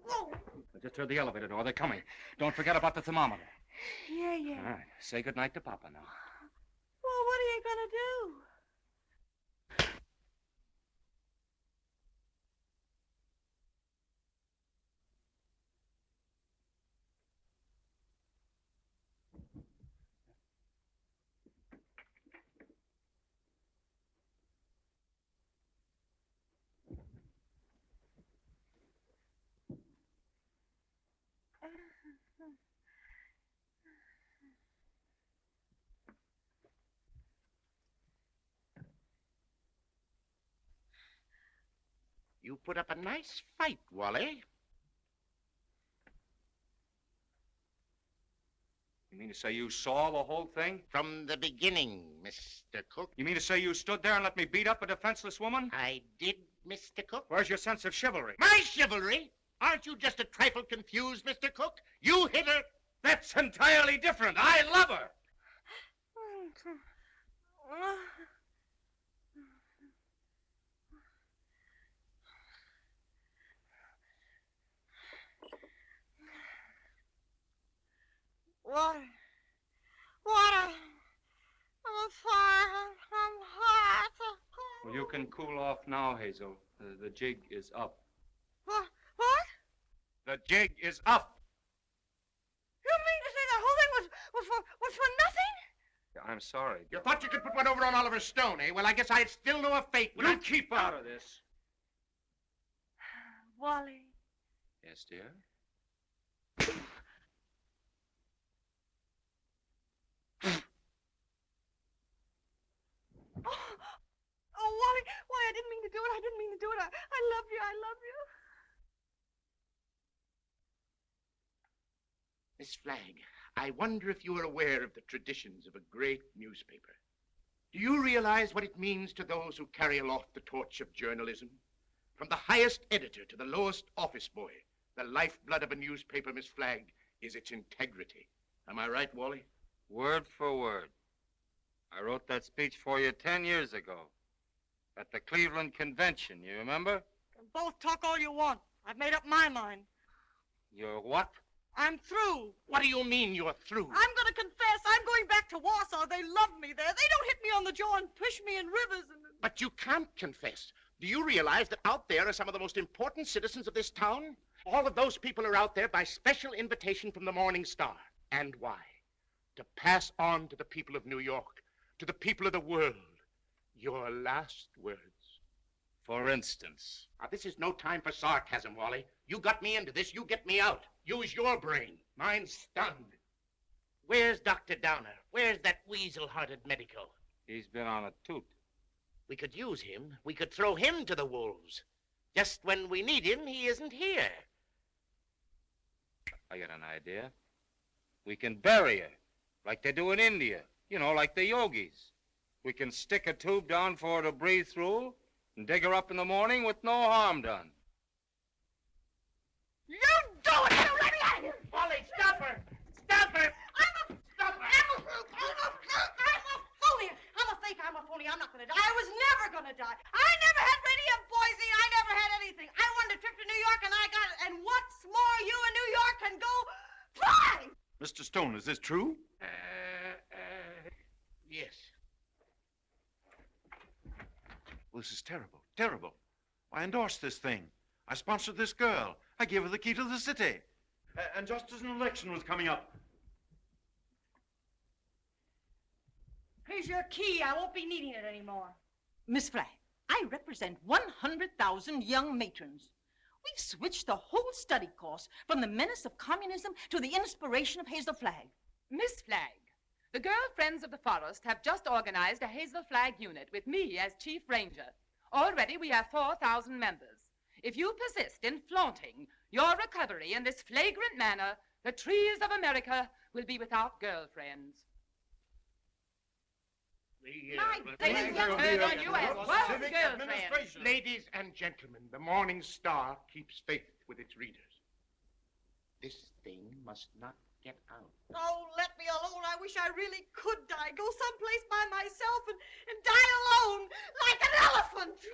Whoa. I just heard the elevator door. They're coming. Don't forget about the thermometer. Yeah. All right. Say goodnight to Papa now. Well, what are you gonna do? You put up a nice fight, Wally. You mean to say you saw the whole thing? From the beginning, Mr. Cook. You mean to say you stood there and let me beat up a defenseless woman? I did, Mr. Cook. Where's your sense of chivalry? My chivalry? Aren't you just a trifle confused, Mr. Cook? You hit her. That's entirely different. I love her. Water. I'm on fire. I'm hot. Well, you can cool off now, Hazel. The jig is up. What? The jig is up. You mean to say the whole thing was for nothing? I'm sorry. You thought you could put one over on Oliver Stone, eh? Well, I guess I'd still know a fate. You keep out of this. Wally. Yes, dear? Oh, Wally, why, I didn't mean to do it. I love you. Miss Flagg, I wonder if you are aware of the traditions of a great newspaper. Do you realize what it means to those who carry aloft the torch of journalism? From the highest editor to the lowest office boy, the lifeblood of a newspaper, Miss Flagg, is its integrity. Am I right, Wally? Word for word. I wrote that speech for you 10 years ago at the Cleveland Convention, you remember? Both talk all you want. I've made up my mind. You're what? I'm through. What do you mean you're through? I'm going to confess. I'm going back to Warsaw. They love me there. They don't hit me on the jaw and push me in rivers and... But you can't confess. Do you realize that out there are some of the most important citizens of this town? All of those people are out there by special invitation from the Morning Star. And why? To pass on to the people of New York, to the people of the world, your last words. For instance? Now, this is no time for sarcasm, Wally. You got me into this, you get me out. Use your brain. Mine's stunned. Where's Dr. Downer? Where's that weasel-hearted medico? He's been on a toot. We could use him. We could throw him to the wolves. Just when we need him, he isn't here. I got an idea. We can bury her, like they do in India. You know, like the yogis. We can stick a tube down for her to breathe through and dig her up in the morning with no harm done. You do it! You let me out of here! Wally, stop her! Stop her! I'm a phony! I'm a phony. I'm not gonna die. I was never gonna die. I never had radium poisoning. I never had anything. I wanted a trip to New York and I got it. And what's more, you in New York can go fly! Mr. Stone, is this true? Yes. Well, this is terrible, terrible. I endorsed this thing. I sponsored this girl. I gave her the key to the city. And just as an election was coming up. Here's your key. I won't be needing it anymore. Miss Flagg, I represent 100,000 young matrons. We've switched the whole study course from the menace of communism to the inspiration of Hazel Flagg. Miss Flagg, the Girl Friends of the Forest have just organized a Hazel Flag unit with me as Chief Ranger. Already we have 4,000 members. If you persist in flaunting your recovery in this flagrant manner, the trees of America will be without girlfriends. Ladies and gentlemen, the Morning Star keeps faith with its readers. This thing must not get out. Oh, let me alone. I wish I really could die. Go someplace by myself and die alone, like an elephant.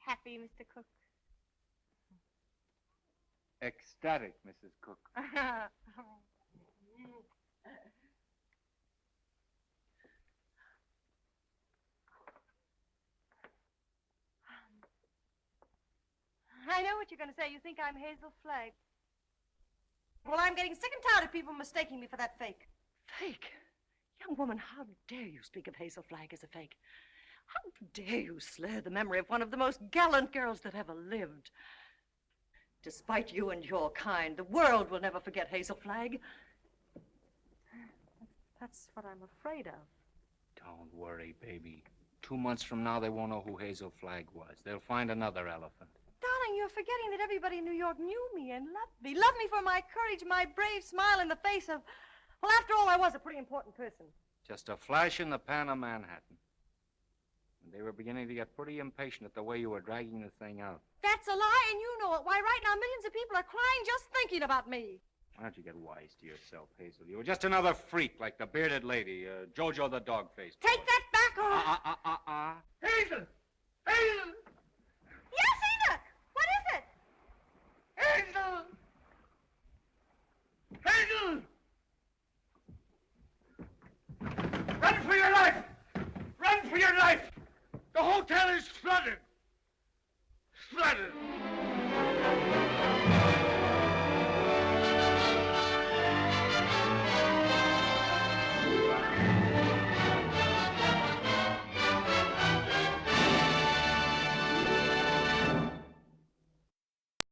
Happy, Mr. Cook? Ecstatic, Mrs. Cook. I know what you're going to say. You think I'm Hazel Flagg. Well, I'm getting sick and tired of people mistaking me for that fake. Fake? Young woman, how dare you speak of Hazel Flagg as a fake? How dare you slur the memory of one of the most gallant girls that ever lived? Despite you and your kind, the world will never forget Hazel Flagg. That's what I'm afraid of. Don't worry, baby. 2 months from now, they won't know who Hazel Flagg was. They'll find another elephant. Darling, you're forgetting that everybody in New York knew me and loved me. Loved me for my courage, my brave smile in the face of... Well, after all, I was a pretty important person. Just a flash in the pan of Manhattan. And they were beginning to get pretty impatient at the way you were dragging the thing out. That's a lie, and you know it. Why, right now, millions of people are crying just thinking about me. Why don't you get wise to yourself, Hazel? You were just another freak like the bearded lady, Jojo the dog-faced. Take that back, or... Hazel! Hazel! Yes, Enoch! What is it? Hazel! Hazel! Run for your life! Run for your life! The hotel is flooded! Flooded!